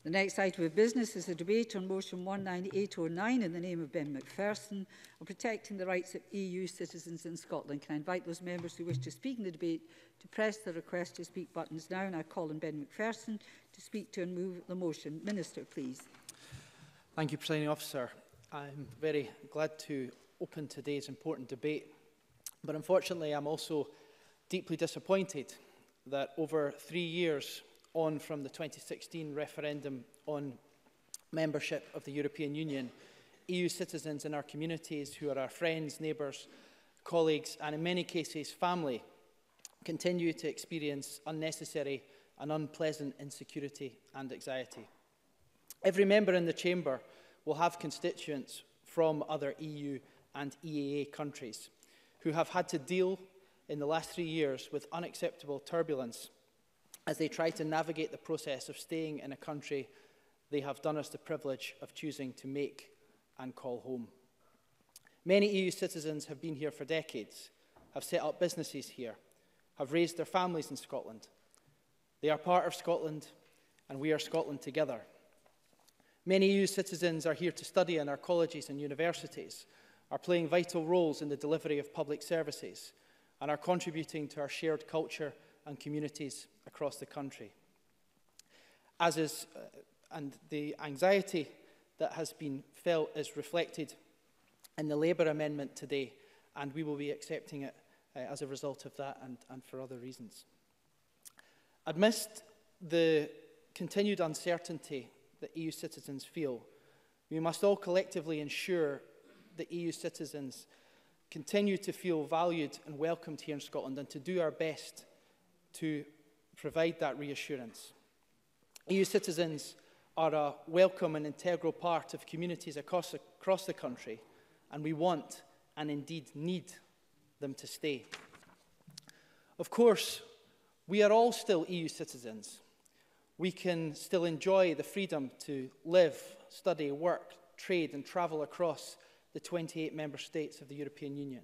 The next item of business is a debate on motion 19809 in the name of Ben Macpherson on protecting the rights of EU citizens in Scotland. Can I invite those members who wish to speak in the debate to press the request to speak buttons now, and I call on Ben Macpherson to speak to and move the motion. Minister, please. Thank you, Presiding Officer. I'm very glad to open today's important debate, but unfortunately I'm also deeply disappointed that over 3 years on from the 2016 referendum on membership of the European Union, EU citizens in our communities who are our friends, neighbours, colleagues and in many cases family continue to experience unnecessary and unpleasant insecurity and anxiety. Every member in the Chamber will have constituents from other EU and EAA countries who have had to deal in the last 3 years with unacceptable turbulence as they try to navigate the process of staying in a country they have done us the privilege of choosing to make and call home. Many EU citizens have been here for decades, have set up businesses here, have raised their families in Scotland. They are part of Scotland, and we are Scotland together. Many EU citizens are here to study in our colleges and universities, are playing vital roles in the delivery of public services, and are contributing to our shared culture and communities across the country. And the anxiety that has been felt is reflected in the Labour amendment today, and we will be accepting it as a result of that and for other reasons. Amidst the continued uncertainty that EU citizens feel, we must all collectively ensure that EU citizens continue to feel valued and welcomed here in Scotland, and to do our best to provide that reassurance. EU citizens are a welcome and integral part of communities across the country, and we want and indeed need them to stay. Of course, we are all still EU citizens. We can still enjoy the freedom to live, study, work, trade and travel across the 28 member states of the European Union.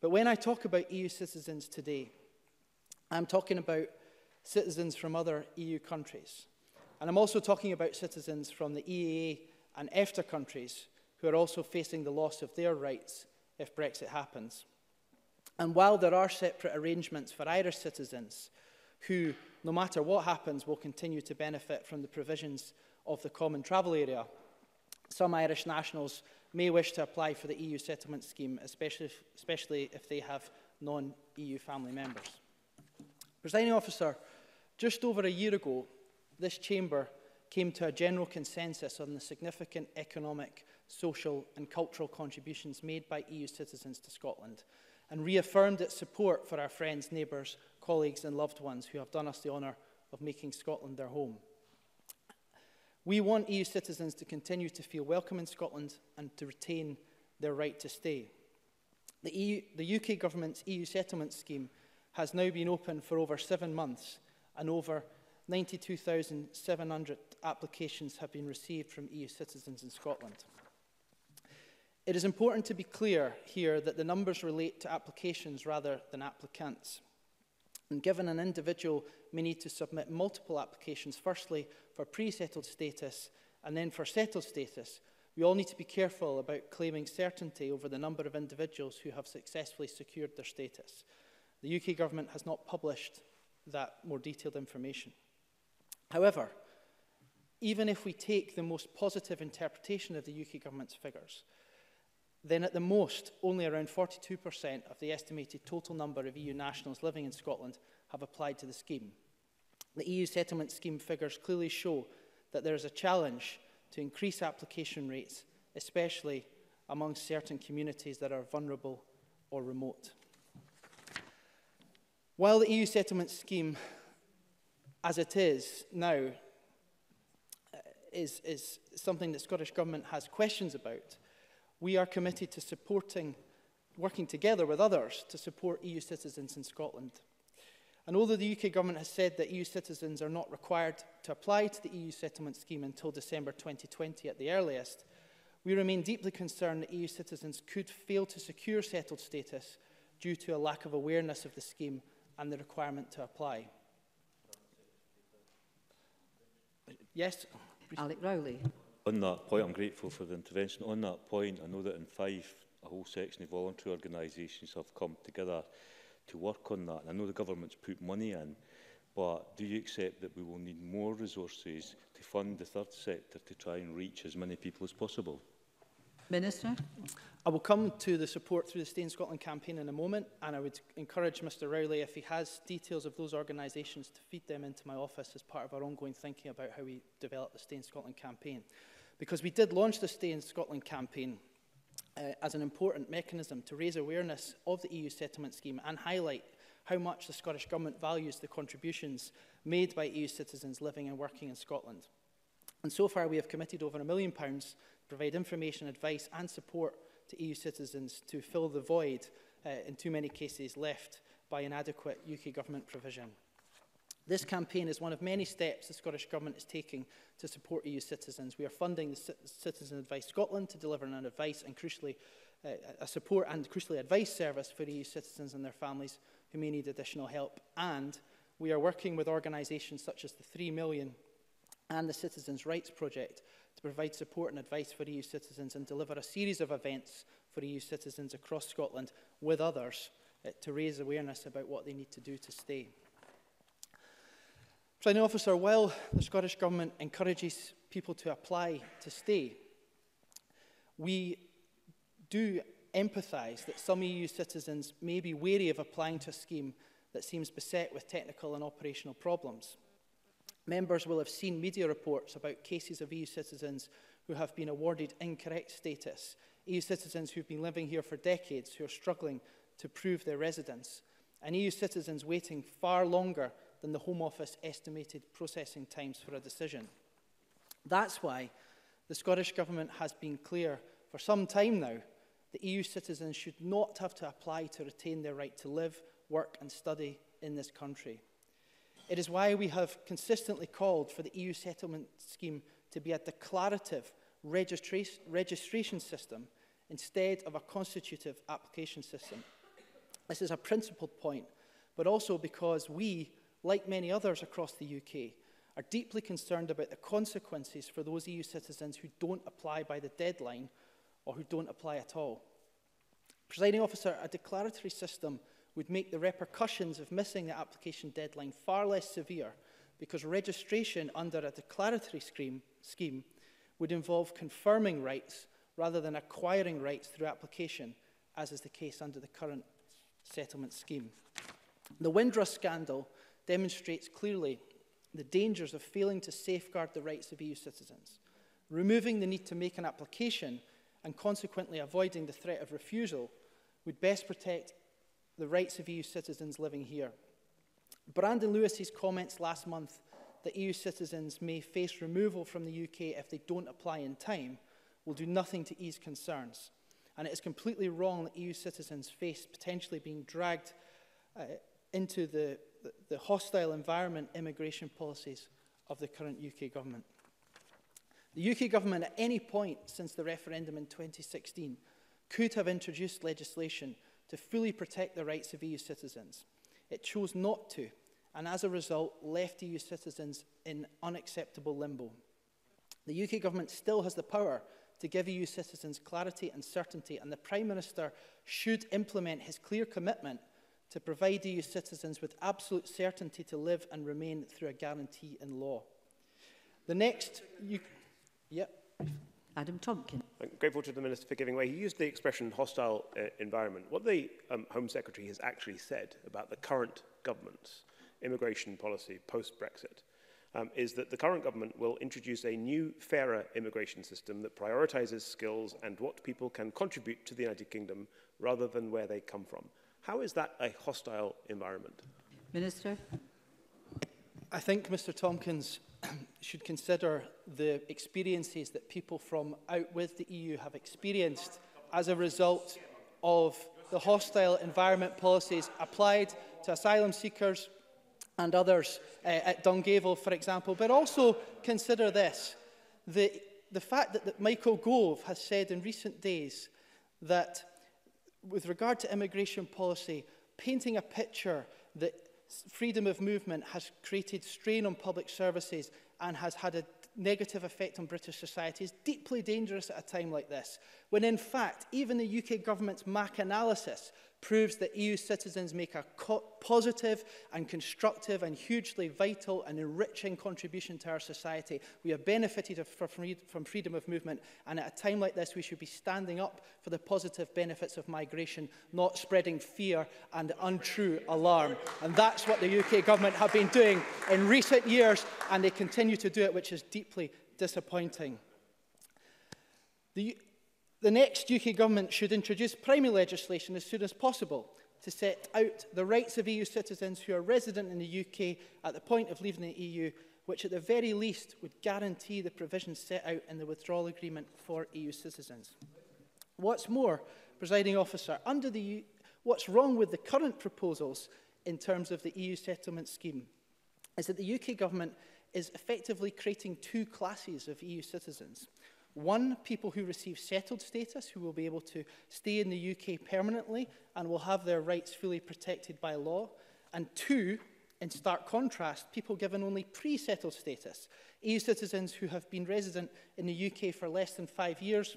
But when I talk about EU citizens today, I'm talking about citizens from other EU countries. And I'm also talking about citizens from the EAA and EFTA countries who are also facing the loss of their rights if Brexit happens. And while there are separate arrangements for Irish citizens who, no matter what happens, will continue to benefit from the provisions of the Common Travel Area, some Irish nationals may wish to apply for the EU settlement scheme, especially if they have non-EU family members. Presiding Officer, just over a year ago, this Chamber came to a general consensus on the significant economic, social and cultural contributions made by EU citizens to Scotland, and reaffirmed its support for our friends, neighbours, colleagues and loved ones who have done us the honour of making Scotland their home. We want EU citizens to continue to feel welcome in Scotland and to retain their right to stay. The UK Government's EU settlement scheme has now been open for over 7 months, and over 92,700 applications have been received from EU citizens in Scotland. It is important to be clear here that the numbers relate to applications rather than applicants. And given an individual may need to submit multiple applications, firstly for pre-settled status and then for settled status, we all need to be careful about claiming certainty over the number of individuals who have successfully secured their status. The UK Government has not published that more detailed information. However, even if we take the most positive interpretation of the UK Government's figures, then at the most, only around 42% of the estimated total number of EU nationals living in Scotland have applied to the scheme. The EU settlement scheme figures clearly show that there is a challenge to increase application rates, especially among certain communities that are vulnerable or remote. While the EU settlement scheme, as it is now, is something that the Scottish Government has questions about, we are committed to working together with others to support EU citizens in Scotland. And although the UK Government has said that EU citizens are not required to apply to the EU settlement scheme until December 2020 at the earliest, we remain deeply concerned that EU citizens could fail to secure settled status due to a lack of awareness of the scheme and the requirement to apply. Yes. Alec Rowley. On that point, I'm grateful for the intervention. On that point, I know that in Fife, a whole section of voluntary organisations have come together to work on that. And I know the government's put money in, but do you accept that we will need more resources to fund the third sector to try and reach as many people as possible? Minister. I will come to the support through the Stay in Scotland campaign in a moment, and I would encourage Mr Rowley, if he has details of those organisations, to feed them into my office as part of our ongoing thinking about how we develop the Stay in Scotland campaign. Because we did launch the Stay in Scotland campaign as an important mechanism to raise awareness of the EU settlement scheme and highlight how much the Scottish Government values the contributions made by EU citizens living and working in Scotland. And so far we have committed over £1 million to provide information, advice and support to EU citizens to fill the void, in too many cases, left by inadequate UK Government provision. This campaign is one of many steps the Scottish Government is taking to support EU citizens. We are funding the Citizen Advice Scotland to deliver an advice and crucially a support and crucially advice service for EU citizens and their families who may need additional help. And we are working with organisations such as the 3 Million and the Citizens' Rights Project to provide support and advice for EU citizens and deliver a series of events for EU citizens across Scotland with others to raise awareness about what they need to do to stay. Presiding Officer, while the Scottish Government encourages people to apply to stay, we do empathise that some EU citizens may be wary of applying to a scheme that seems beset with technical and operational problems. Members will have seen media reports about cases of EU citizens who have been awarded incorrect status, EU citizens who have been living here for decades who are struggling to prove their residence, and EU citizens waiting far longer than the Home Office estimated processing times for a decision. That's why the Scottish Government has been clear for some time now that EU citizens should not have to apply to retain their right to live, work and study in this country. It is why we have consistently called for the EU settlement scheme to be a declarative registration system instead of a constitutive application system. This is a principled point, but also because we, like many others across the UK, are deeply concerned about the consequences for those EU citizens who don't apply by the deadline or who don't apply at all. Presiding Officer, a declaratory system would make the repercussions of missing the application deadline far less severe because registration under a declaratory scheme would involve confirming rights rather than acquiring rights through application, as is the case under the current settlement scheme. The Windrush scandal demonstrates clearly the dangers of failing to safeguard the rights of EU citizens. Removing the need to make an application and consequently avoiding the threat of refusal would best protect the rights of EU citizens living here. Brandon Lewis's comments last month that EU citizens may face removal from the UK if they don't apply in time will do nothing to ease concerns. And it is completely wrong that EU citizens face potentially being dragged into the hostile environment immigration policies of the current UK government. The UK government at any point since the referendum in 2016 could have introduced legislation to fully protect the rights of EU citizens. It chose not to, and as a result left EU citizens in unacceptable limbo. The UK government still has the power to give EU citizens clarity and certainty, and the Prime Minister should implement his clear commitment to provide EU citizens with absolute certainty to live and remain through a guarantee in law. The next... Adam Tompkin. I'm grateful to the Minister for giving way. He used the expression hostile environment. What the Home Secretary has actually said about the current government's immigration policy post-Brexit is that the current government will introduce a new, fairer immigration system that prioritises skills and what people can contribute to the United Kingdom rather than where they come from. How is that a hostile environment? Minister. I think Mr Tompkins should consider the experiences that people from out with the EU have experienced as a result of the hostile environment policies applied to asylum seekers and others at Dungavel, for example. But also consider this, the fact that Michael Gove has said in recent days that with regard to immigration policy, painting a picture that freedom of movement has created strain on public services and has had a negative effect on British society is deeply dangerous at a time like this, when in fact even the UK government's MAC analysis proves that EU citizens make a positive and constructive and hugely vital and enriching contribution to our society. We have benefited from freedom of movement, and at a time like this we should be standing up for the positive benefits of migration, not spreading fear and untrue alarm. And that's what the UK government have been doing in recent years, and they continue to do it, which is deeply disappointing. The next UK government should introduce primary legislation as soon as possible to set out the rights of EU citizens who are resident in the UK at the point of leaving the EU, which at the very least would guarantee the provisions set out in the withdrawal agreement for EU citizens. What's more, Presiding Officer, what's wrong with the current proposals in terms of the EU settlement scheme is that the UK government is effectively creating two classes of EU citizens. One, people who receive settled status, who will be able to stay in the UK permanently and will have their rights fully protected by law. And two, in stark contrast, people given only pre-settled status. EU citizens who have been resident in the UK for less than 5 years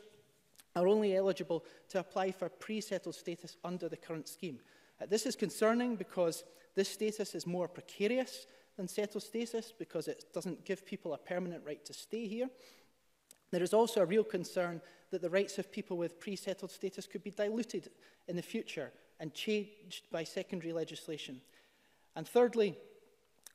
are only eligible to apply for pre-settled status under the current scheme. This is concerning because this status is more precarious than settled status because it doesn't give people a permanent right to stay here. There is also a real concern that the rights of people with pre-settled status could be diluted in the future and changed by secondary legislation. And thirdly,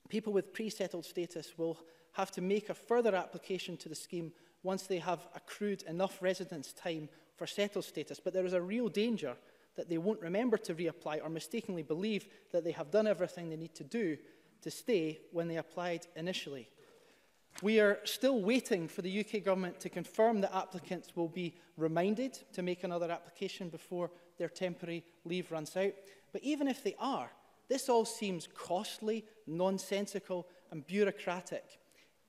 people with pre-settled status will have to make a further application to the scheme once they have accrued enough residence time for settled status. But there is a real danger that they won't remember to reapply or mistakenly believe that they have done everything they need to do to stay when they applied initially. We are still waiting for the UK government to confirm that applicants will be reminded to make another application before their temporary leave runs out. But even if they are, this all seems costly, nonsensical and bureaucratic.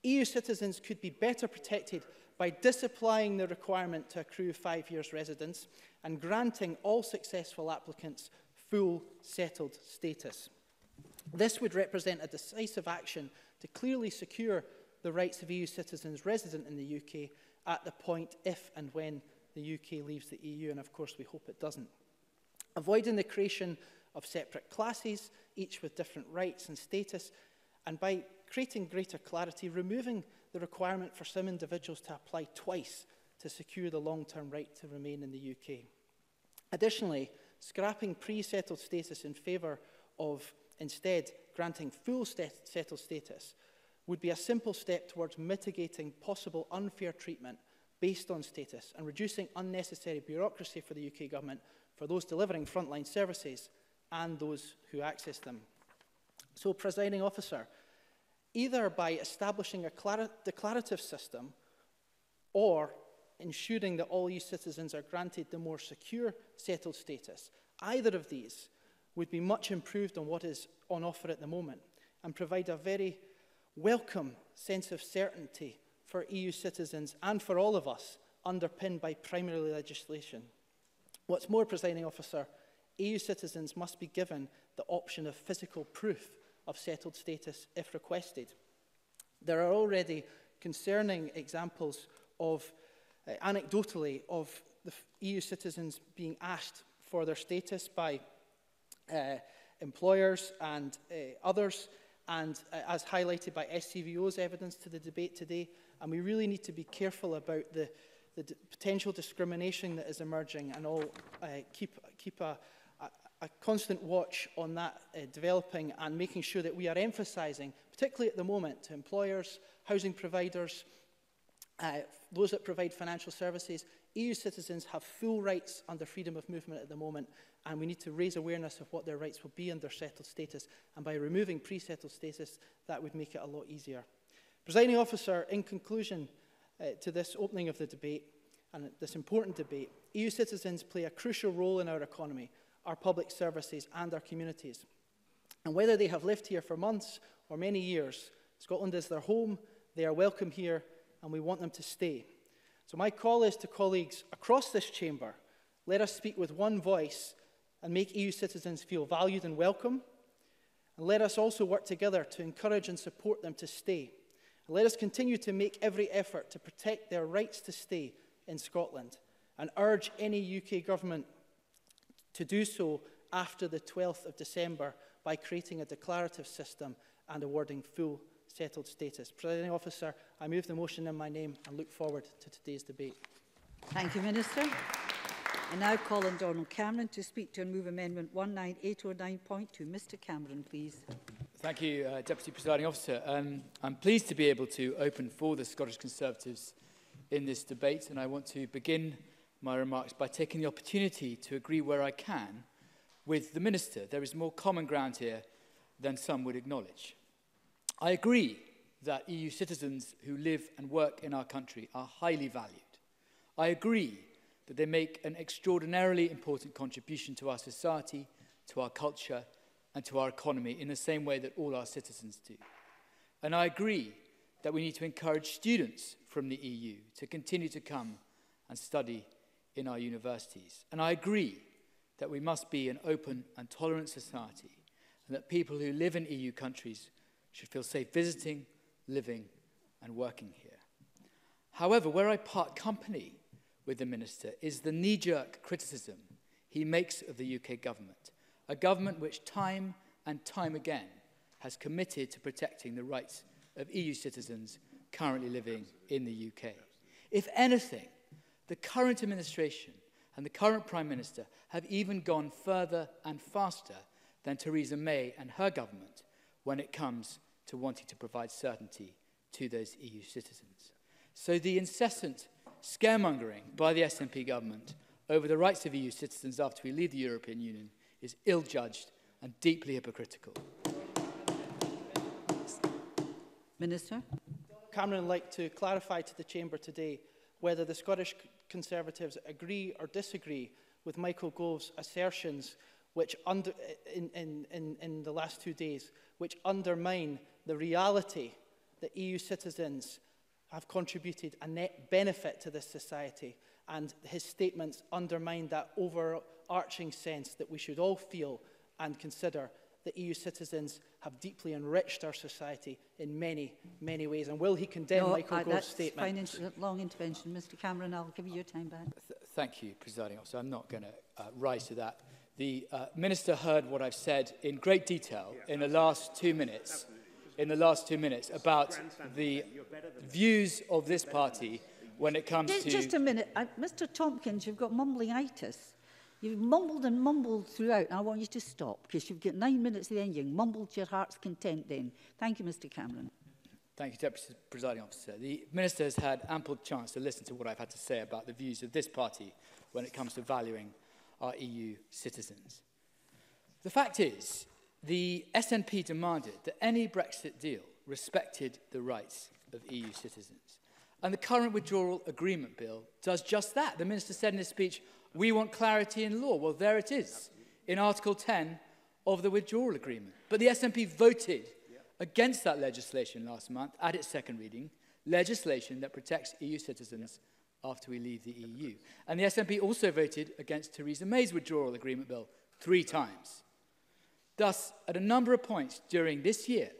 EU citizens could be better protected by disapplying the requirement to accrue 5 years residence and granting all successful applicants full settled status. This would represent a decisive action to clearly secure the rights of EU citizens resident in the UK at the point if and when the UK leaves the EU, and of course we hope it doesn't. Avoiding the creation of separate classes, each with different rights and status, and by creating greater clarity, removing the requirement for some individuals to apply twice to secure the long-term right to remain in the UK. Additionally, scrapping pre-settled status in favour of instead granting full settled status would be a simple step towards mitigating possible unfair treatment based on status and reducing unnecessary bureaucracy for the UK government for those delivering frontline services and those who access them. So, Presiding Officer, either by establishing a declarative system or ensuring that all EU citizens are granted the more secure settled status, either of these would be much improved on what is on offer at the moment and provide a very welcome sense of certainty for EU citizens and for all of us, underpinned by primary legislation. What's more, Presiding Officer, EU citizens must be given the option of physical proof of settled status if requested. There are already concerning examples of, anecdotally, of the EU citizens being asked for their status by employers and others, and as highlighted by SCVO's evidence to the debate today. And we really need to be careful about the potential discrimination that is emerging, and all keep a constant watch on that developing, and making sure that we are emphasising, particularly at the moment, to employers, housing providers, those that provide financial services. EU citizens have full rights under freedom of movement at the moment, and we need to raise awareness of what their rights will be under settled status, and by removing pre-settled status, that would make it a lot easier. Presiding Officer, in conclusion to this opening of the debate, and this important debate, EU citizens play a crucial role in our economy, our public services and our communities. And whether they have lived here for months or many years, Scotland is their home, they are welcome here, and we want them to stay. So my call is to colleagues across this chamber: let us speak with one voice and make EU citizens feel valued and welcome. And let us also work together to encourage and support them to stay. Let us continue to make every effort to protect their rights to stay in Scotland and urge any UK government to do so after the 12th of December by creating a declarative system and awarding full settled status. Presiding Officer, I move the motion in my name and look forward to today's debate. Thank you, Minister. I now call on Donald Cameron to speak to and move Amendment 19809.2. Mr Cameron, please. Thank you, Deputy Presiding Officer. I'm pleased to be able to open for the Scottish Conservatives in this debate, and I want to begin my remarks by taking the opportunity to agree where I can with the Minister. There is more common ground here than some would acknowledge. I agree that EU citizens who live and work in our country are highly valued. I agree that they make an extraordinarily important contribution to our society, to our culture, and to our economy in the same way that all our citizens do. And I agree that we need to encourage students from the EU to continue to come and study in our universities. And I agree that we must be an open and tolerant society, and that people who live in EU countries should feel safe visiting, living, and working here. However, where I part company with the Minister is the knee-jerk criticism he makes of the UK government, a government which time and time again has committed to protecting the rights of EU citizens currently living in the UK. If anything, the current administration and the current Prime Minister have even gone further and faster than Theresa May and her government when it comes to wanting to provide certainty to those EU citizens. So the incessant scaremongering by the SNP government over the rights of EU citizens after we leave the European Union is ill-judged and deeply hypocritical. Minister. Cameron would like to clarify to the Chamber today whether the Scottish Conservatives agree or disagree with Michael Gove's assertions which in the last 2 days, which undermine the reality that EU citizens have contributed a net benefit to this society, and his statements undermine that overarching sense that we should all feel and consider that EU citizens have deeply enriched our society in many, many ways. And will he condemn Michael Gove's statement? Fine, long intervention. Mr Cameron, I'll give you your time back. Thank you, Presiding Officer. I'm not going to rise to that. The Minister heard what I've said in great detail in the last 2 minutes. About the views of this party when it comes to... Just a minute. Mr Tompkins, you've got mumbling-itis. You've mumbled and mumbled throughout, and I want you to stop, because you've got 9 minutes at the end. You mumbled to your heart's content then. Thank you, Mr Cameron. Thank you, Deputy Presiding Officer. The Minister has had ample chance to listen to what I've had to say about the views of this party when it comes to valuing our EU citizens. The fact is, the SNP demanded that any Brexit deal respected the rights of EU citizens. And the current withdrawal agreement bill does just that. The Minister said in his speech, we want clarity in law. Well, there it is, in Article 10 of the withdrawal agreement. But the SNP voted against that legislation last month at its second reading, legislation that protects EU citizens after we leave the EU. And the SNP also voted against Theresa May's withdrawal agreement bill 3 times. Thus, at a number of points during this year,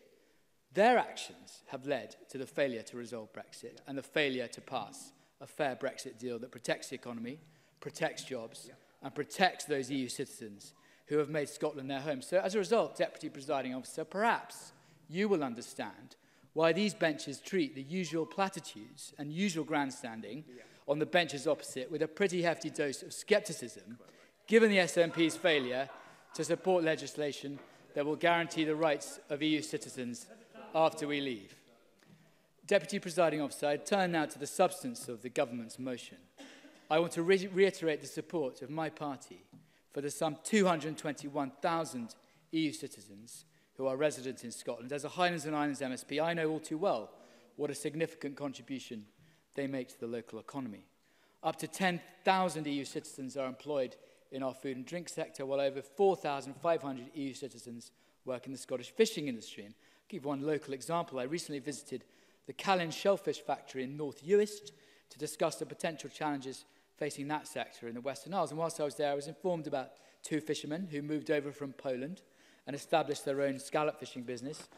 their actions have led to the failure to resolve Brexit and the failure to pass a fair Brexit deal that protects the economy, protects jobs, and protects those EU citizens who have made Scotland their home. So as a result, Deputy Presiding Officer, perhaps you will understand why these benches treat the usual platitudes and usual grandstanding on the benches opposite with a pretty hefty dose of scepticism, given the SNP's failure to support legislation that will guarantee the rights of EU citizens after we leave. Deputy Presiding Officer, I turn now to the substance of the government's motion. I want to reiterate the support of my party for the some 221,000 EU citizens who are resident in Scotland. As a Highlands and Islands MSP, I know all too well what a significant contribution they make to the local economy. Up to 10,000 EU citizens are employed in our food and drink sector, while over 4,500 EU citizens work in the Scottish fishing industry. And I'll give one local example. I recently visited the Callan shellfish factory in North Uist to discuss the potential challenges facing that sector in the Western Isles. And whilst I was there, I was informed about 2 fishermen who moved over from Poland and established their own scallop fishing business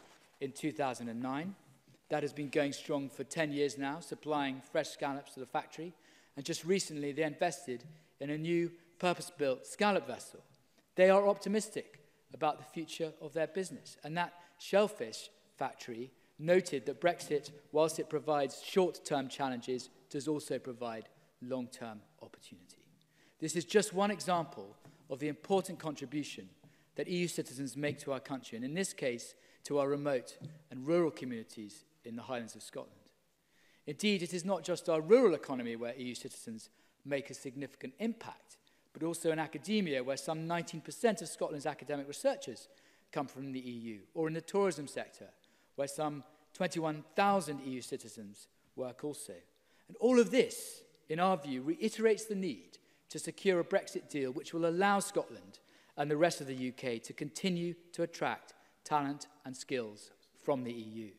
in 2009. that has been going strong for 10 years now, supplying fresh scallops to the factory. And just recently, they invested in a new purpose-built scallop vessel. They are optimistic about the future of their business. And that shellfish factory noted that Brexit, whilst it provides short-term challenges, does also provide long-term opportunity. This is just one example of the important contribution that EU citizens make to our country, and in this case, to our remote and rural communities in the Highlands of Scotland. Indeed, it is not just our rural economy where EU citizens make a significant impact, but also in academia, where some 19% of Scotland's academic researchers come from the EU, or in the tourism sector, where some 21,000 EU citizens work also. And all of this, in our view, reiterates the need to secure a Brexit deal which will allow Scotland and the rest of the UK to continue to attract talent and skills from the EU.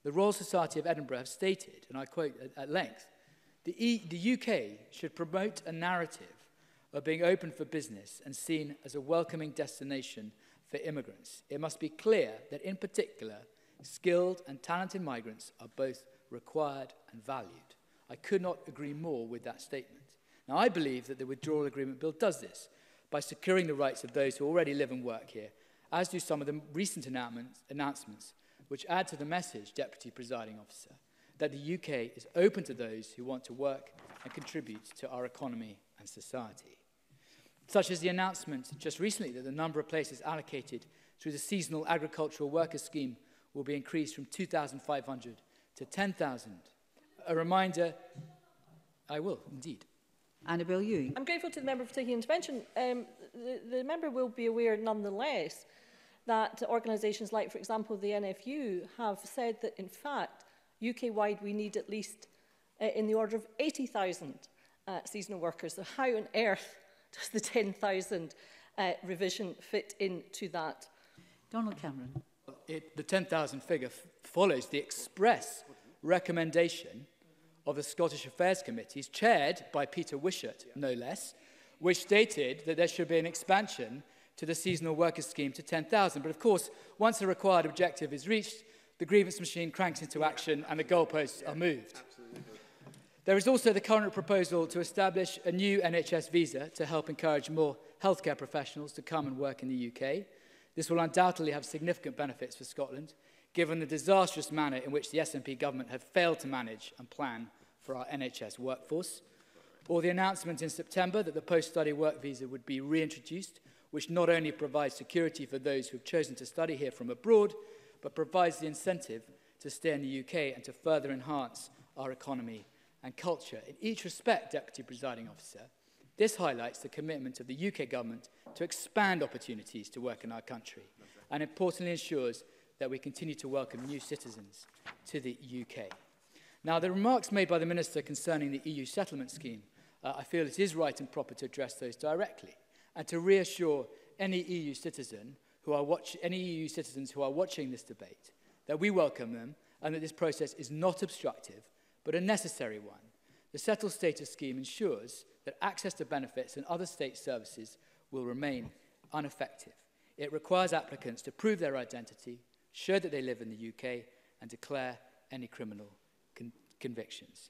The Royal Society of Edinburgh have stated, and I quote at length, the UK should promote a narrative of being open for business and seen as a welcoming destination for immigrants. It must be clear that, in particular, skilled and talented migrants are both required and valued. I could not agree more with that statement. Now, I believe that the Withdrawal Agreement Bill does this by securing the rights of those who already live and work here, as do some of the recent announcements, which add to the message, Deputy Presiding Officer, that the UK is open to those who want to work and contribute to our economy and society. Such as the announcement just recently that the number of places allocated through the Seasonal Agricultural Workers Scheme will be increased from 2,500 to 10,000. A reminder, I will, indeed. Annabel Ewing. I'm grateful to the member for taking intervention. The member will be aware, nonetheless, that organisations like, for example, the NFU have said that, in fact, UK-wide we need at least in the order of 80,000 seasonal workers. So how on earth does the 10,000 revision fit into that? Donald Cameron. The 10,000 figure follows the express recommendation of the Scottish Affairs Committees, chaired by Peter Wishart, no less, which stated that there should be an expansion to the seasonal workers scheme to 10,000. But of course, once the required objective is reached, the grievance machine cranks into action and the goalposts are moved. There is also the current proposal to establish a new NHS visa to help encourage more healthcare professionals to come and work in the UK. This will undoubtedly have significant benefits for Scotland, given the disastrous manner in which the SNP government have failed to manage and plan for our NHS workforce, or the announcement in September that the post-study work visa would be reintroduced, which not only provides security for those who have chosen to study here from abroad, but provides the incentive to stay in the UK and to further enhance our economy and culture. In each respect, Deputy Presiding Officer, this highlights the commitment of the UK government to expand opportunities to work in our country, and importantly ensures that we continue to welcome new citizens to the UK. Now, the remarks made by the Minister concerning the EU settlement scheme, I feel it is right and proper to address those directly and to reassure any EU citizens who are watching this debate that we welcome them and that this process is not obstructive but a necessary one. The settled status scheme ensures that access to benefits and other state services will remain unaffected. It requires applicants to prove their identity, show that they live in the UK, and declare any criminal convictions.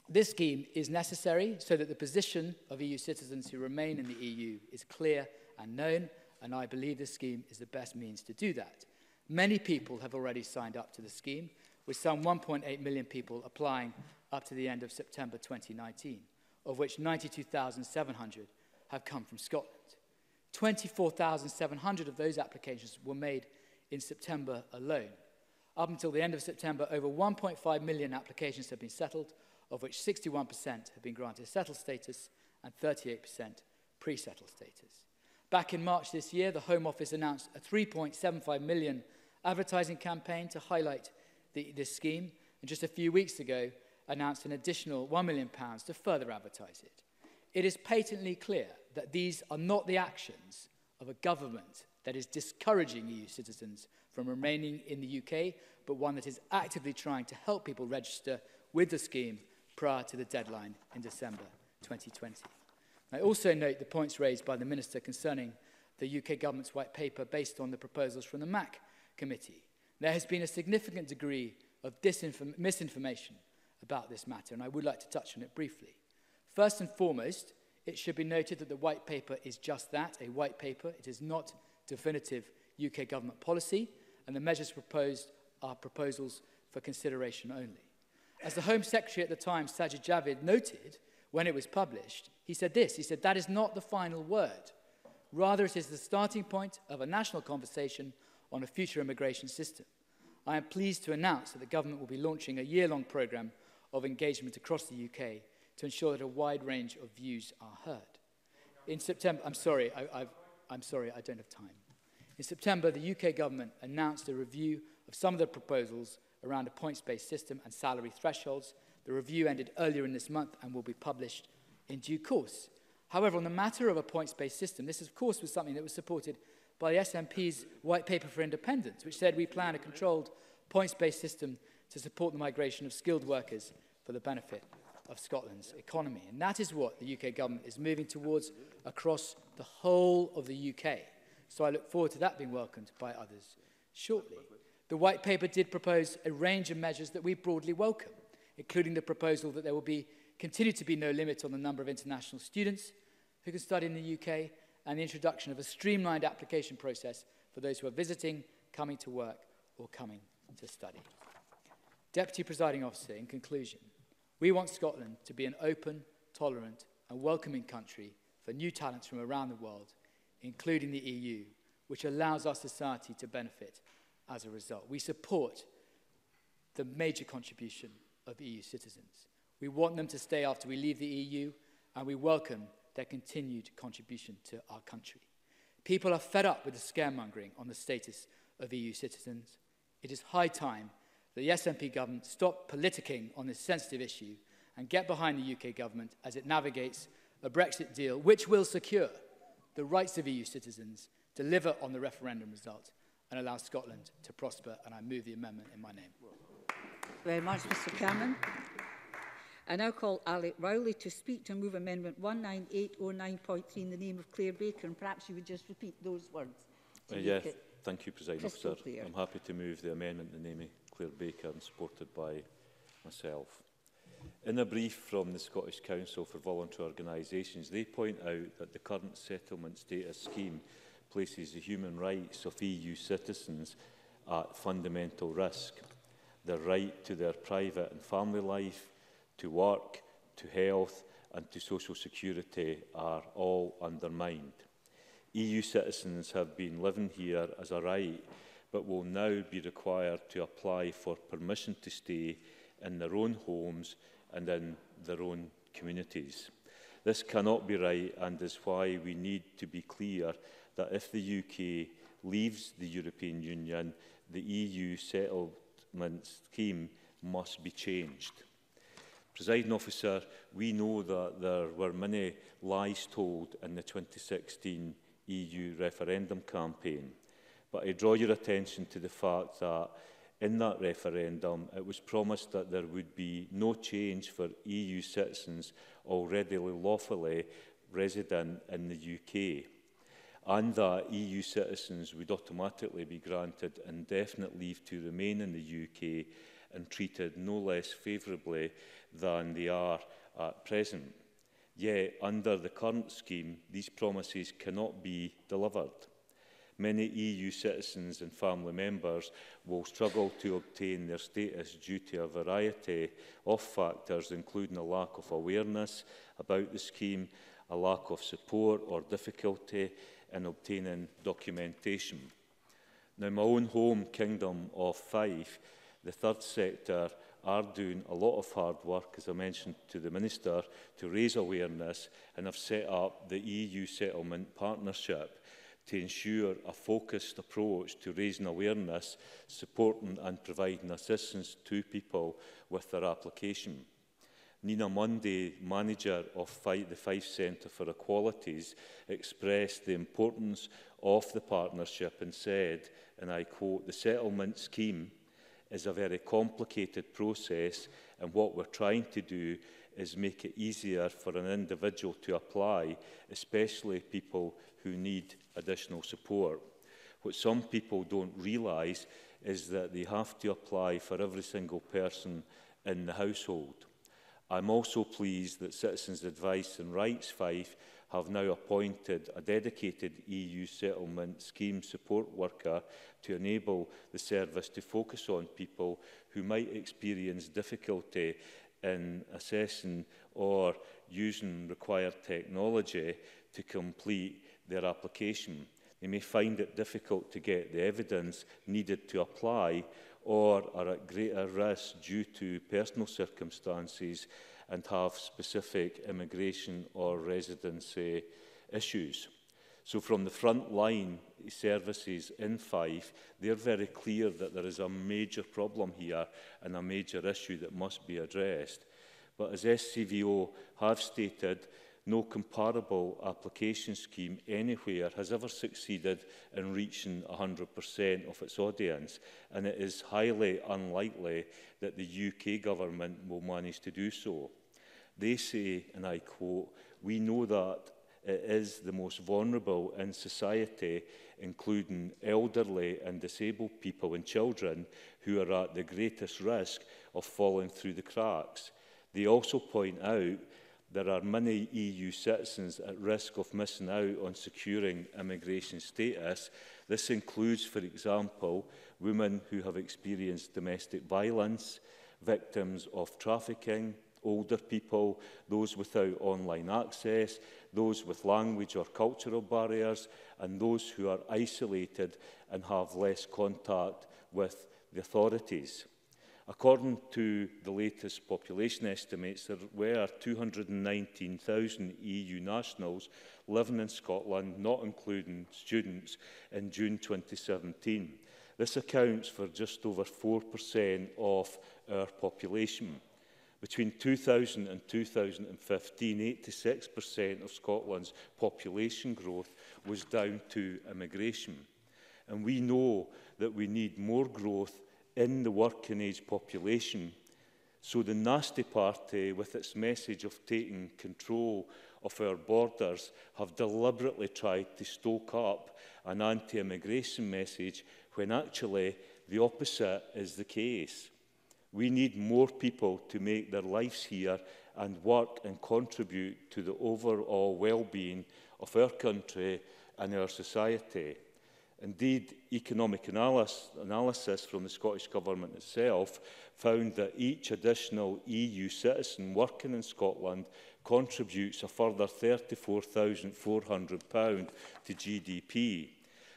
This scheme is necessary so that the position of EU citizens who remain in the EU is clear and known, and I believe this scheme is the best means to do that. Many people have already signed up to the scheme, with some 1.8 million people applying up to the end of September 2019, of which 92,700 have come from Scotland. 24,700 of those applications were made in September alone. Up until the end of September, over 1.5 million applications have been settled, of which 61% have been granted settled status and 38% pre-settled status. Back in March this year, the Home Office announced a 3.75 million advertising campaign to highlight this scheme, and just a few weeks ago announced an additional £1 million to further advertise it. It is patently clear that these are not the actions of a government that is discouraging EU citizens from remaining in the UK, but one that is actively trying to help people register with the scheme prior to the deadline in December 2020. I also note the points raised by the Minister concerning the UK government's white paper based on the proposals from the MAC committee. There has been a significant degree of misinformation about this matter, and I would like to touch on it briefly. First and foremost, it should be noted that the white paper is just that, a white paper. It is not definitive UK government policy, and the measures proposed are proposals for consideration only. As the Home Secretary at the time, Sajid Javid, noted when it was published, he said this, he said, "That is not the final word. Rather, it is the starting point of a national conversation on a future immigration system. I am pleased to announce that the government will be launching a year-long programme of engagement across the UK to ensure that a wide range of views are heard." In September, I'm sorry, I don't have time. In September, the UK government announced a review of some of the proposals around a points-based system and salary thresholds. The review ended earlier in this month and will be published in due course. However, on the matter of a points-based system, this, of course, was something that was supported by the SNP's White Paper for Independence, which said we plan a controlled points-based system to support the migration of skilled workers for the benefit of Scotland's economy. And that is what the UK government is moving towards across the whole of the UK. So I look forward to that being welcomed by others shortly. The White Paper did propose a range of measures that we broadly welcome, including the proposal that there will continue to be no limit on the number of international students who can study in the UK, and the introduction of a streamlined application process for those who are visiting, coming to work, or coming to study. Deputy Presiding Officer, in conclusion, we want Scotland to be an open, tolerant, and welcoming country for new talents from around the world, including the EU, which allows our society to benefit as a result. We support the major contribution of EU citizens. We want them to stay after we leave the EU, and we welcome their continued contribution to our country. People are fed up with the scaremongering on the status of EU citizens. It is high time that the SNP government stop politicking on this sensitive issue and get behind the UK government as it navigates a Brexit deal which will secure the rights of EU citizens, deliver on the referendum result, and allow Scotland to prosper. And I move the amendment in my name. Very much, Mr. Cameron. I now call Alec Rowley to speak to move Amendment 19809.3 in the name of Claire Baker, and perhaps you would just repeat those words. Yes, thank you, President Officer. Clear. I'm happy to move the amendment in the name of Claire Baker and supported by myself. In a brief from the Scottish Council for Voluntary Organisations, they point out that the current settlement status scheme places the human rights of EU citizens at fundamental risk. Their right to their private and family life, to work, to health and to social security are all undermined. EU citizens have been living here as a right, but will now be required to apply for permission to stay in their own homes and in their own communities. This cannot be right, and is why we need to be clear that if the UK leaves the European Union, the EU settlement scheme must be changed. Presiding Officer, we know that there were many lies told in the 2016 EU referendum campaign, but I draw your attention to the fact that in that referendum it was promised that there would be no change for EU citizens already lawfully resident in the UK, and that EU citizens would automatically be granted indefinite leave to remain in the UK and treated no less favourably than they are at present. Yet, under the current scheme, these promises cannot be delivered. Many EU citizens and family members will struggle to obtain their status due to a variety of factors, including a lack of awareness about the scheme, a lack of support or difficulty in obtaining documentation. Now, my own home kingdom of Fife, the third sector, are doing a lot of hard work, as I mentioned to the Minister, to raise awareness, and have set up the EU Settlement Partnership to ensure a focused approach to raising awareness, supporting and providing assistance to people with their application. Nina Munday, manager of the Fife Centre for Equalities, expressed the importance of the partnership and said, and I quote, "The settlement scheme is a very complicated process, and what we're trying to do is make it easier for an individual to apply, especially people who need additional support. What some people don't realise is that they have to apply for every single person in the household. I'm also pleased that Citizens Advice and Rights Fife have now appointed a dedicated EU settlement scheme support worker to enable the service to focus on people who might experience difficulty in assessing or using required technology to complete their application. They may find it difficult to get the evidence needed to apply, or are at greater risk due to personal circumstances and have specific immigration or residency issues. So from the front line services in Fife, they're very clear that there is a major problem here and a major issue that must be addressed. But as SCVO have stated, no comparable application scheme anywhere has ever succeeded in reaching 100% of its audience, and it is highly unlikely that the UK government will manage to do so. They say, and I quote, "We know that it is the most vulnerable in society, including elderly and disabled people and children, who are at the greatest risk of falling through the cracks." They also point out there are many EU citizens at risk of missing out on securing immigration status. This includes, for example, women who have experienced domestic violence, victims of trafficking, older people, those without online access, those with language or cultural barriers, and those who are isolated and have less contact with the authorities. According to the latest population estimates, there were 219,000 EU nationals living in Scotland, not including students, in June 2017. This accounts for just over 4% of our population. Between 2000 and 2015, 86% of Scotland's population growth was down to immigration. And we know that we need more growth in the working age population. So the nasty party, with its message of taking control of our borders, have deliberately tried to stoke up an anti-immigration message when actually the opposite is the case. We need more people to make their lives here and work and contribute to the overall well-being of our country and our society. Indeed, economic analysis from the Scottish Government itself found that each additional EU citizen working in Scotland contributes a further £34,400 to GDP.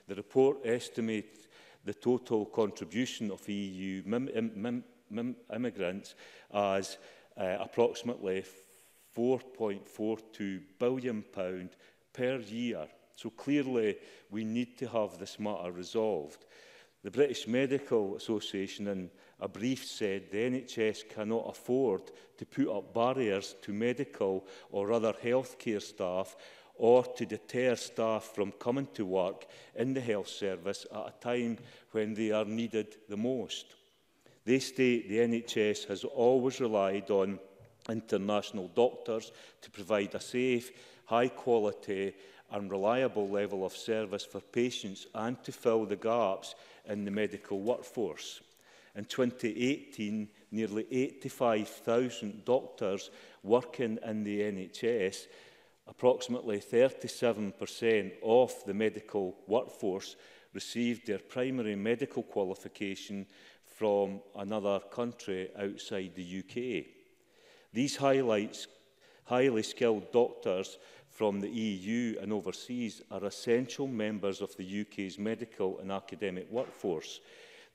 The report estimates the total contribution of EU immigrants as approximately £4.42 billion per year. So clearly, we need to have this matter resolved. The British Medical Association, in a brief, said the NHS cannot afford to put up barriers to medical or other healthcare staff, or to deter staff from coming to work in the health service at a time when they are needed the most. They state the NHS has always relied on international doctors to provide a safe, high-quality and reliable level of service for patients and to fill the gaps in the medical workforce. In 2018, nearly 85,000 doctors working in the NHS, approximately 37% of the medical workforce, received their primary medical qualification from another country outside the UK. These highly skilled doctors from the EU and overseas are essential members of the UK's medical and academic workforce.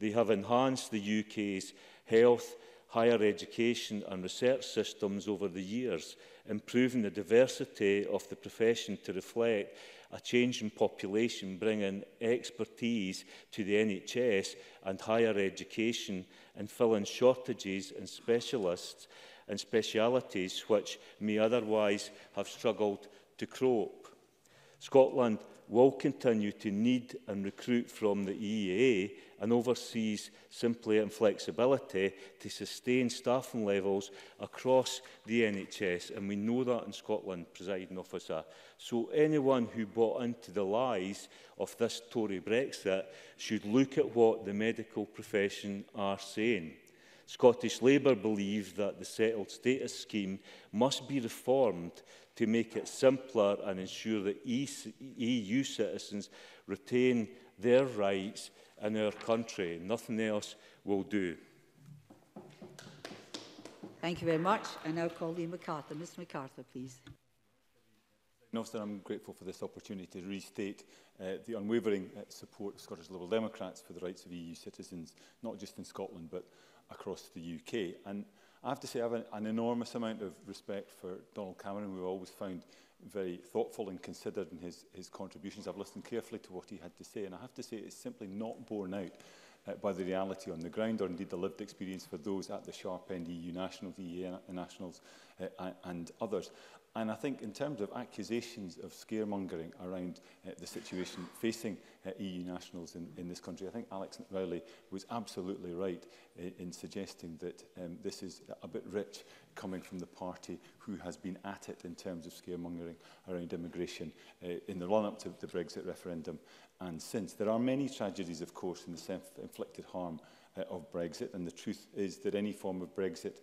They have enhanced the UK's health, higher education and research systems over the years, improving the diversity of the profession to reflect a changing population, bringing expertise to the NHS and higher education, and filling shortages in specialists and specialities which may otherwise have struggled to cope. Scotland will continue to need and recruit from the EEA and oversees simply inflexibility to sustain staffing levels across the NHS. And we know that in Scotland, Presiding Officer. So anyone who bought into the lies of this Tory Brexit should look at what the medical profession are saying. Scottish Labour believe that the settled status scheme must be reformed to make it simpler and ensure that EU citizens retain their rights in our country. Nothing else will do. Thank you very much. I now call Liam MacArthur. Mr MacArthur, please. Officer, I'm grateful for this opportunity to restate the unwavering support of Scottish Liberal Democrats for the rights of EU citizens, not just in Scotland but across the UK. And I have to say I have an enormous amount of respect for Donald Cameron, who I've always found very thoughtful and considered in his contributions. I've listened carefully to what he had to say, and I have to say it's simply not borne out by the reality on the ground, or indeed the lived experience for those at the sharp end, EU nationals, EEA nationals and others. And I think in terms of accusations of scaremongering around the situation facing EU nationals in this country, I think Alex Rowley was absolutely right in suggesting that this is a bit rich coming from the party who has been at it in terms of scaremongering around immigration in the run-up to the Brexit referendum and since. There are many tragedies, of course, in the self-inflicted harm of Brexit, and the truth is that any form of Brexit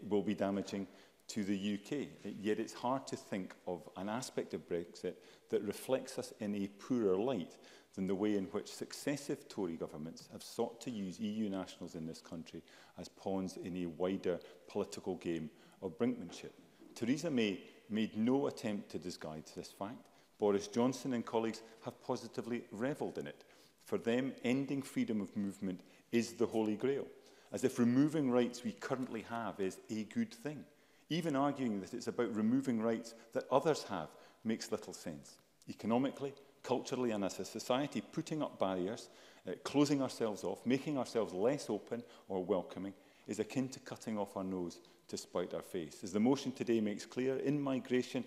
will be damaging to the UK. Yet it's hard to think of an aspect of Brexit that reflects us in a poorer light than the way in which successive Tory governments have sought to use EU nationals in this country as pawns in a wider political game of brinkmanship. Theresa May made no attempt to disguise this fact. Boris Johnson and colleagues have positively revelled in it. For them, ending freedom of movement is the holy grail, as if removing rights we currently have is a good thing. Even arguing that it's about removing rights that others have makes little sense. Economically, culturally and as a society, putting up barriers, closing ourselves off, making ourselves less open or welcoming is akin to cutting off our nose to spite our face. As the motion today makes clear, in-migration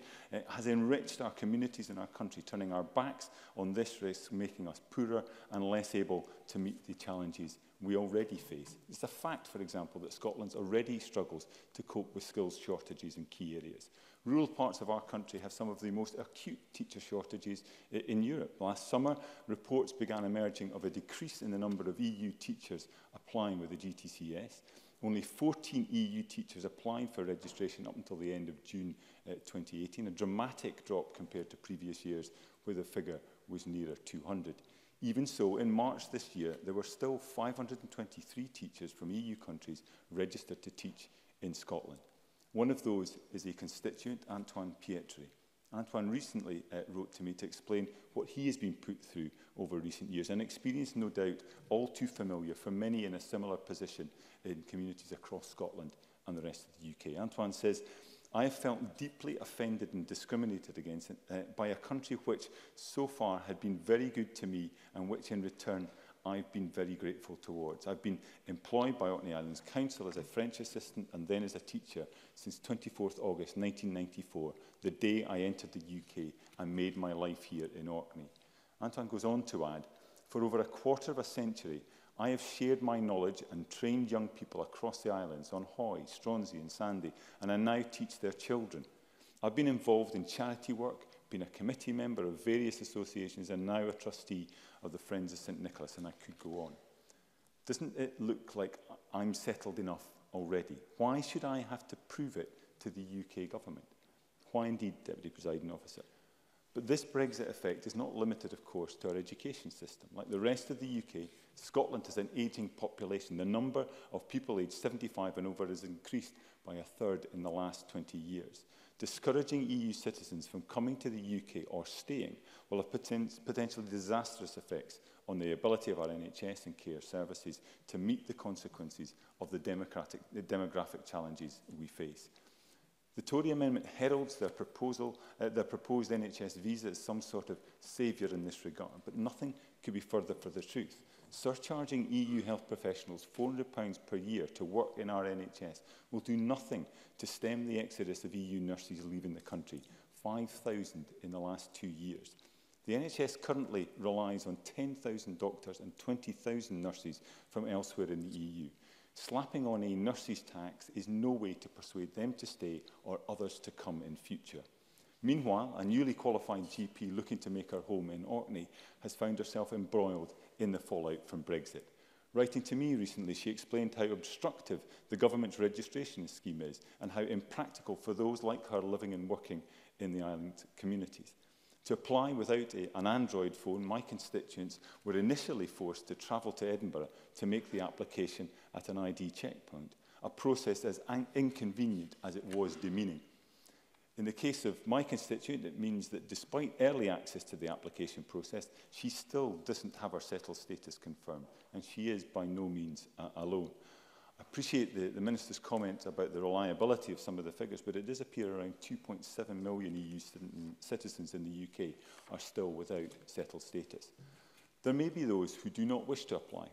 has enriched our communities in our country, turning our backs on this risk, making us poorer and less able to meet the challenges we already face. It's a fact, for example, that Scotland already struggles to cope with skills shortages in key areas. Rural parts of our country have some of the most acute teacher shortages in Europe. Last summer, reports began emerging of a decrease in the number of EU teachers applying with the GTCS. Only 14 EU teachers applied for registration up until the end of June 2018, a dramatic drop compared to previous years where the figure was nearer 200. Even so, in March this year, there were still 523 teachers from EU countries registered to teach in Scotland. One of those is a constituent, Antoine Pietri. Antoine recently wrote to me to explain what he has been put through over recent years, an experience no doubt all too familiar for many in a similar position in communities across Scotland and the rest of the UK. Antoine says, I have felt deeply offended and discriminated against by a country which so far had been very good to me and which in return I've been very grateful towards. I've been employed by Orkney Islands Council as a French assistant and then as a teacher since 24th August 1994, the day I entered the UK and made my life here in Orkney. Antoine goes on to add, for over a quarter of a century, I have shared my knowledge and trained young people across the islands on Hoy, Stronsay and Sandy, and I now teach their children. I've been involved in charity work, been a committee member of various associations, and now a trustee of the Friends of St Nicholas, and I could go on. Doesn't it look like I'm settled enough already? Why should I have to prove it to the UK government? Why indeed, Deputy Presiding Officer? But this Brexit effect is not limited, of course, to our education system. Like the rest of the UK, Scotland has an ageing population. The number of people aged 75 and over has increased by a third in the last 20 years. Discouraging EU citizens from coming to the UK or staying will have potentially disastrous effects on the ability of our NHS and care services to meet the consequences of the demographic challenges we face. The Tory amendment heralds their proposed NHS visa as some sort of saviour in this regard, but nothing could be further from the truth. Surcharging EU health professionals £400 per year to work in our NHS will do nothing to stem the exodus of EU nurses leaving the country, 5,000 in the last 2 years. The NHS currently relies on 10,000 doctors and 20,000 nurses from elsewhere in the EU. Slapping on a nurses' tax is no way to persuade them to stay or others to come in future. Meanwhile, a newly qualified GP looking to make her home in Orkney has found herself embroiled in the fallout from Brexit. Writing to me recently, she explained how obstructive the government's registration scheme is and how impractical for those like her living and working in the island communities. To apply without an Android phone, my constituents were initially forced to travel to Edinburgh to make the application at an ID checkpoint, a process as inconvenient as it was demeaning. In the case of my constituent, it means that despite early access to the application process, she still doesn't have her settled status confirmed, and she is by no means alone. I appreciate the Minister's comments about the reliability of some of the figures, but it does appear around 2.7 million EU citizens in the UK are still without settled status. There may be those who do not wish to apply,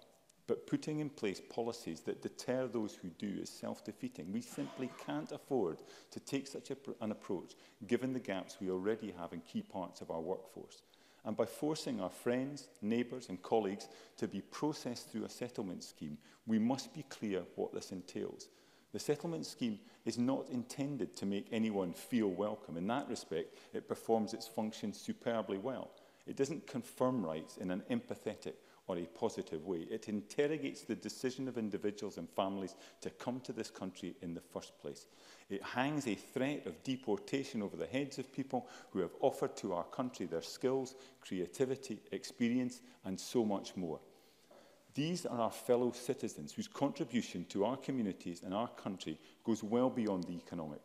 but putting in place policies that deter those who do is self-defeating. We simply can't afford to take such an approach, given the gaps we already have in key parts of our workforce. And by forcing our friends, neighbours and colleagues to be processed through a settlement scheme, we must be clear what this entails. The settlement scheme is not intended to make anyone feel welcome. In that respect, it performs its function superbly well. It doesn't confirm rights in an empathetic or a positive way. It interrogates the decision of individuals and families to come to this country in the first place. It hangs a threat of deportation over the heads of people who have offered to our country their skills, creativity, experience, and so much more. These are our fellow citizens whose contribution to our communities and our country goes well beyond the economic.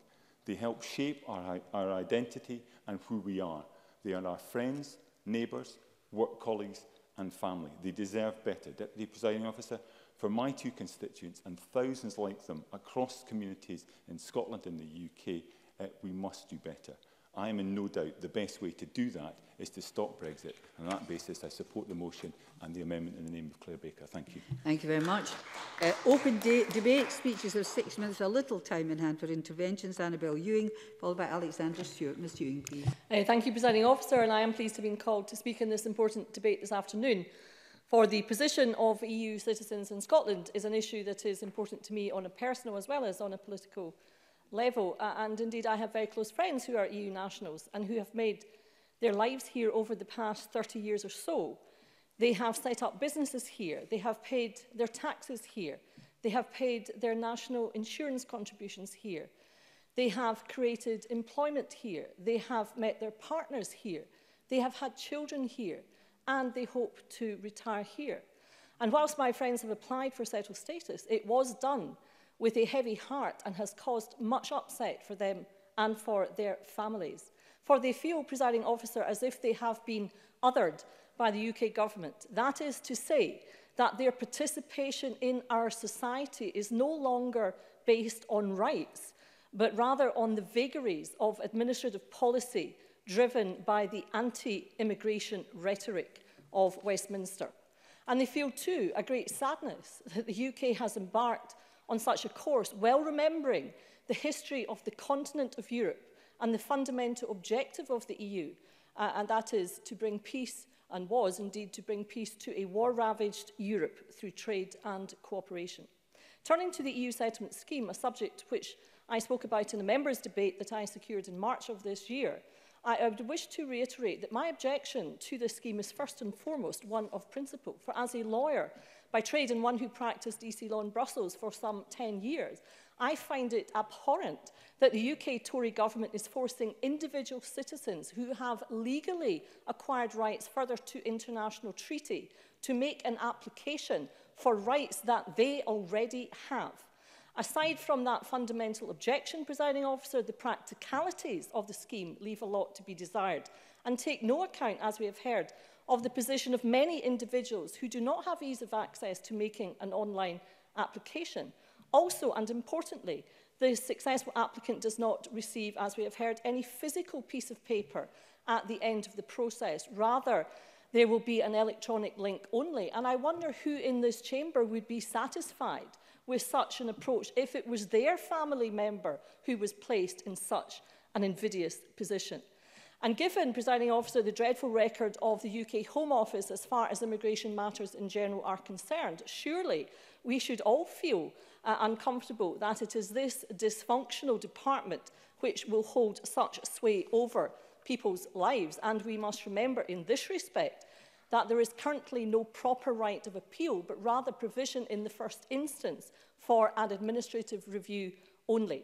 They help shape our identity and who we are. They are our friends, neighbours, work colleagues, and family. They deserve better. Deputy Presiding Officer, for my two constituents and thousands like them across communities in Scotland and the UK, we must do better. I am in no doubt the best way to do that is to stop Brexit. And on that basis, I support the motion and the amendment in the name of Claire Baker. Thank you. Thank you very much. Open debate, speeches of 6 minutes, a little time in hand for interventions. Annabel Ewing, followed by Alexander Stewart. Ms Ewing, please. Thank you, Presiding Officer, and I am pleased to have been called to speak in this important debate this afternoon. For the position of EU citizens in Scotland is an issue that is important to me on a personal as well as on a political level. And indeed, I have very close friends who are EU nationals and who have made their lives here over the past 30 years or so. They have set up businesses here. They have paid their taxes here. They have paid their national insurance contributions here. They have created employment here. They have met their partners here. They have had children here. And they hope to retire here. And whilst my friends have applied for settled status, it was done with a heavy heart and has caused much upset for them and for their families. For they feel, Presiding Officer, as if they have been othered by the UK government. That is to say that their participation in our society is no longer based on rights, but rather on the vagaries of administrative policy driven by the anti-immigration rhetoric of Westminster. And they feel too a great sadness that the UK has embarked on such a course, well remembering the history of the continent of Europe and the fundamental objective of the EU, and that is to bring peace, and was indeed to bring peace to a war-ravaged Europe through trade and cooperation. Turning to the EU settlement scheme, a subject which I spoke about in the members' debate that I secured in March of this year, I would wish to reiterate that my objection to this scheme is first and foremost one of principle. For as a lawyer by trade and one who practiced EC law in Brussels for some 10 years, I find it abhorrent that the UK Tory government is forcing individual citizens who have legally acquired rights further to international treaty to make an application for rights that they already have. Aside from that fundamental objection, Presiding Officer, the practicalities of the scheme leave a lot to be desired and take no account, as we have heard, of the position of many individuals who do not have ease of access to making an online application. Also, and importantly, the successful applicant does not receive, as we have heard, any physical piece of paper at the end of the process. Rather, there will be an electronic link only. And I wonder who in this chamber would be satisfied with such an approach if it was their family member who was placed in such an invidious position. And given, presiding officer, the dreadful record of the UK Home Office as far as immigration matters in general are concerned, surely we should all feel uncomfortable that it is this dysfunctional department which will hold such sway over people's lives. And we must remember in this respect that there is currently no proper right of appeal, but rather provision in the first instance for an administrative review only.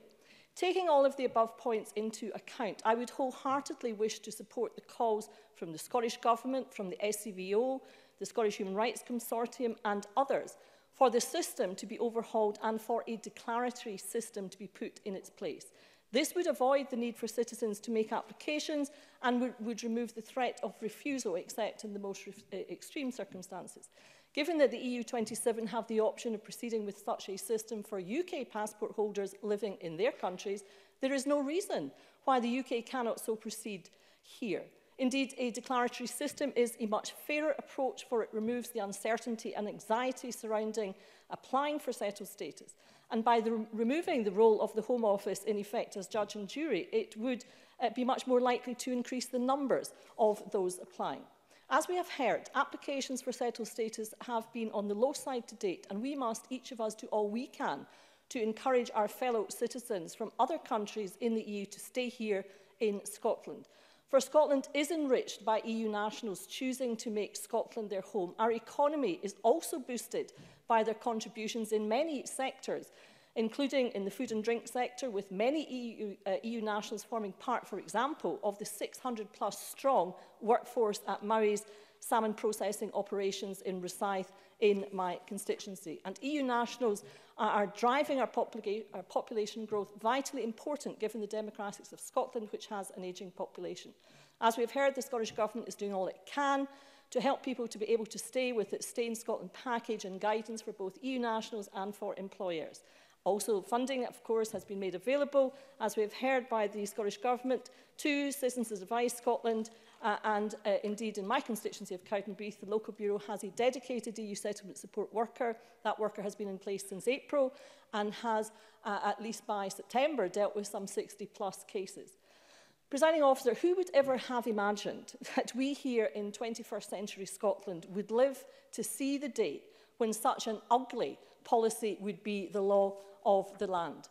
Taking all of the above points into account, I would wholeheartedly wish to support the calls from the Scottish Government, from the SCVO, the Scottish Human Rights Consortium and others for the system to be overhauled and for a declaratory system to be put in its place. This would avoid the need for citizens to make applications and would remove the threat of refusal except in the most extreme circumstances. Given that the EU27 have the option of proceeding with such a system for UK passport holders living in their countries, there is no reason why the UK cannot so proceed here. Indeed, a declaratory system is a much fairer approach, for it removes the uncertainty and anxiety surrounding applying for settled status. And by removing the role of the Home Office in effect as judge and jury, it would be much more likely to increase the numbers of those applying. As we have heard, applications for settled status have been on the low side to date, and we must, each of us, do all we can to encourage our fellow citizens from other countries in the EU to stay here in Scotland. For Scotland is enriched by EU nationals choosing to make Scotland their home. Our economy is also boosted by their contributions in many sectors, including in the food and drink sector, with many EU nationals forming part, for example, of the 600+ strong workforce at Murray's salmon processing operations in Rosyth in my constituency. And EU nationals are driving our population growth, vitally important given the demographics of Scotland, which has an ageing population. As we have heard, the Scottish Government is doing all it can to help people to be able to stay with its Stay in Scotland package and guidance for both EU nationals and for employers. Also, funding, of course, has been made available, as we have heard, by the Scottish Government to Citizens Advice Scotland, and indeed in my constituency of Cowdenbeath, the local bureau has a dedicated EU settlement support worker. That worker has been in place since April and has, at least by September, dealt with some 60+ cases. Presiding officer, who would ever have imagined that we here in 21st century Scotland would live to see the day when such an ugly policy would be the law of the land?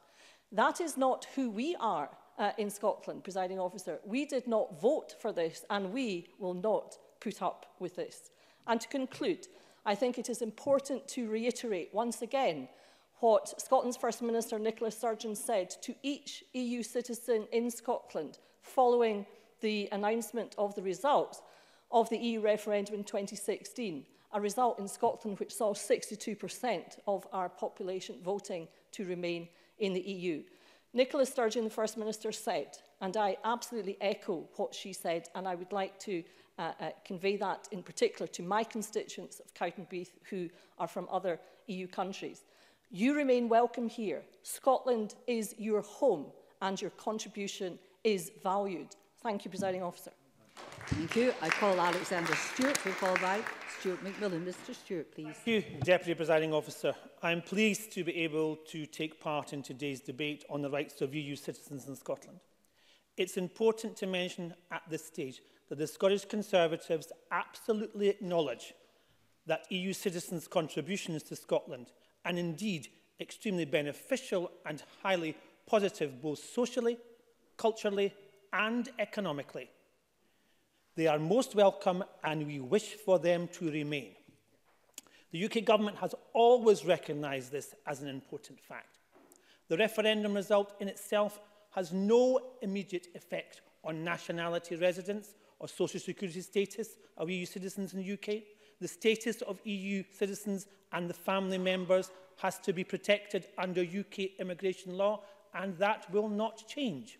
That is not who we are in Scotland, presiding officer. We did not vote for this, and we will not put up with this. And to conclude, I think it is important to reiterate once again what Scotland's First Minister Nicola Sturgeon said to each EU citizen in Scotland following the announcement of the results of the EU referendum in 2016, a result in Scotland which saw 62% of our population voting to remain in the EU. Nicola Sturgeon, the First Minister, said, and I absolutely echo what she said, and I would like to convey that in particular to my constituents of Cowdenbeath who are from other EU countries. You remain welcome here. Scotland is your home and your contribution is valued. Thank you, Presiding Officer. Thank you. I call Alexander Stewart, who followed by Stuart McMillan. Mr. Stewart, please. Thank you, Deputy Presiding Officer. I am pleased to be able to take part in today's debate on the rights of EU citizens in Scotland. It's important to mention at this stage that the Scottish Conservatives absolutely acknowledge that EU citizens' contributions to Scotland, and indeed extremely beneficial and highly positive both socially, culturally and economically. They are most welcome and we wish for them to remain. The UK Government has always recognised this as an important fact. The referendum result in itself has no immediate effect on nationality residence or social security status of EU citizens in the UK. The status of EU citizens and the family members has to be protected under UK immigration law, and that will not change.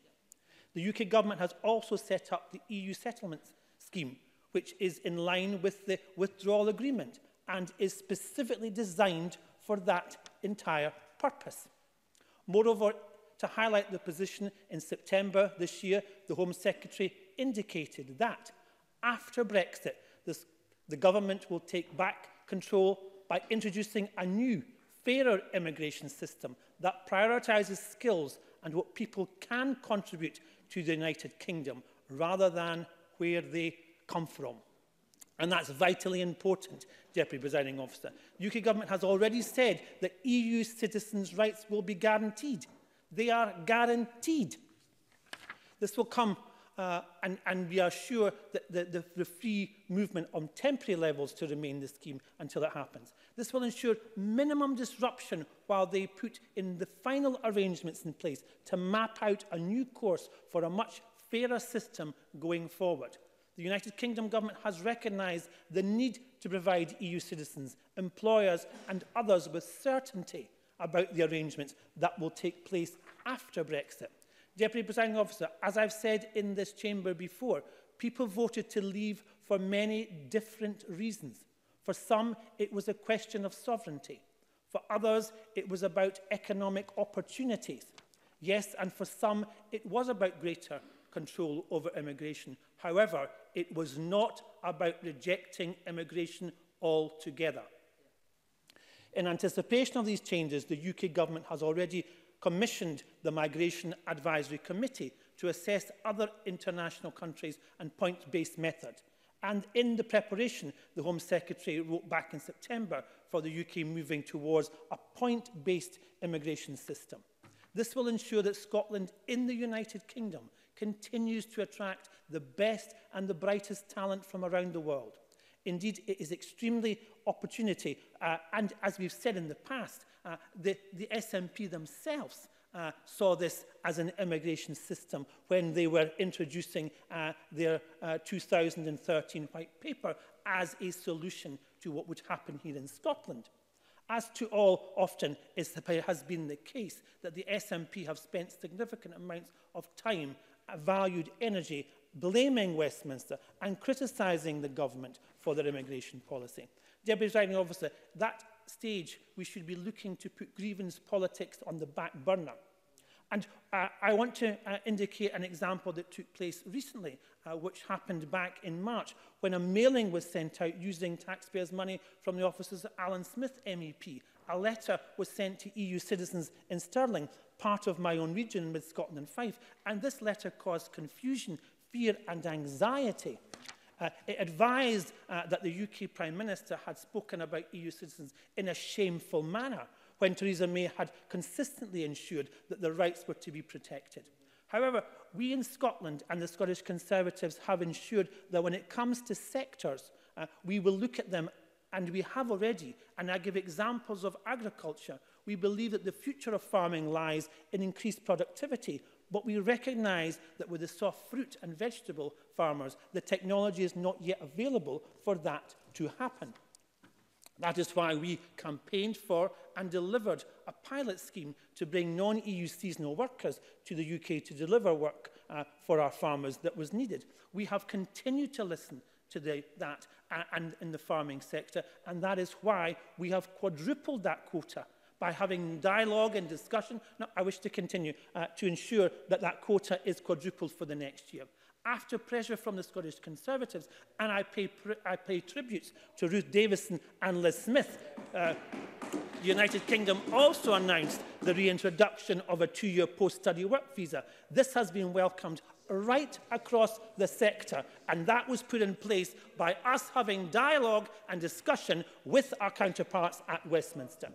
The UK Government has also set up the EU settlements scheme, which is in line with the withdrawal agreement and is specifically designed for that entire purpose. Moreover, to highlight the position, in September this year, the Home Secretary indicated that after Brexit, the government will take back control by introducing a new, fairer immigration system that prioritises skills and what people can contribute to the United Kingdom, rather than where they come from. And that's vitally important, Deputy Presiding Officer. The UK Government has already said that EU citizens' rights will be guaranteed. They are guaranteed. This will come, and we are sure that the free movement on temporary levels to remain the scheme until it happens. This will ensure minimum disruption while they put in the final arrangements in place to map out a new course for a much fairer system going forward. The United Kingdom Government has recognised the need to provide EU citizens, employers and others with certainty about the arrangements that will take place after Brexit. Deputy Presiding Officer, as I've said in this chamber before, people voted to leave for many different reasons. For some, it was a question of sovereignty. For others, it was about economic opportunities. Yes, and for some, it was about greater control over immigration. However, it was not about rejecting immigration altogether. In anticipation of these changes, the UK Government has already commissioned the Migration Advisory Committee to assess other international countries and point-based method. And in the preparation, the Home Secretary wrote back in September for the UK moving towards a point-based immigration system. This will ensure that Scotland in the United Kingdom continues to attract the best and the brightest talent from around the world. Indeed, it is extremely opportunity, and as we've said in the past, the SNP themselves saw this as an immigration system when they were introducing their 2013 white paper as a solution to what would happen here in Scotland. As to all often has been the case, that the SNP have spent significant amounts of time, valued energy, blaming Westminster and criticising the government for their immigration policy. Deputy Presiding Officer, that stage we should be looking to put grievance politics on the back burner. And I want to indicate an example that took place recently, which happened back in March, when a mailing was sent out using taxpayers' money from the offices of Alan Smith MEP. A letter was sent to EU citizens in Stirling, part of my own region, Mid Scotland and Fife, and this letter caused confusion, fear and anxiety. It advised that the UK Prime Minister had spoken about EU citizens in a shameful manner, when Theresa May had consistently ensured that their rights were to be protected. However, we in Scotland and the Scottish Conservatives have ensured that when it comes to sectors, we will look at them, and we have already, and I give examples of agriculture. We believe that the future of farming lies in increased productivity, but we recognise that with the soft fruit and vegetable farmers, the technology is not yet available for that to happen. That is why we campaigned for and delivered a pilot scheme to bring non-EU seasonal workers to the UK to deliver work for our farmers that was needed. We have continued to listen to that and in the farming sector, and that is why we have quadrupled that quota by having dialogue and discussion. Now, I wish to continue to ensure that that quota is quadrupled for the next year. After pressure from the Scottish Conservatives, and I pay tributes to Ruth Davison and Liz Smith, the United Kingdom also announced the reintroduction of a 2-year post-study work visa. This has been welcomed right across the sector, and that was put in place by us having dialogue and discussion with our counterparts at Westminster.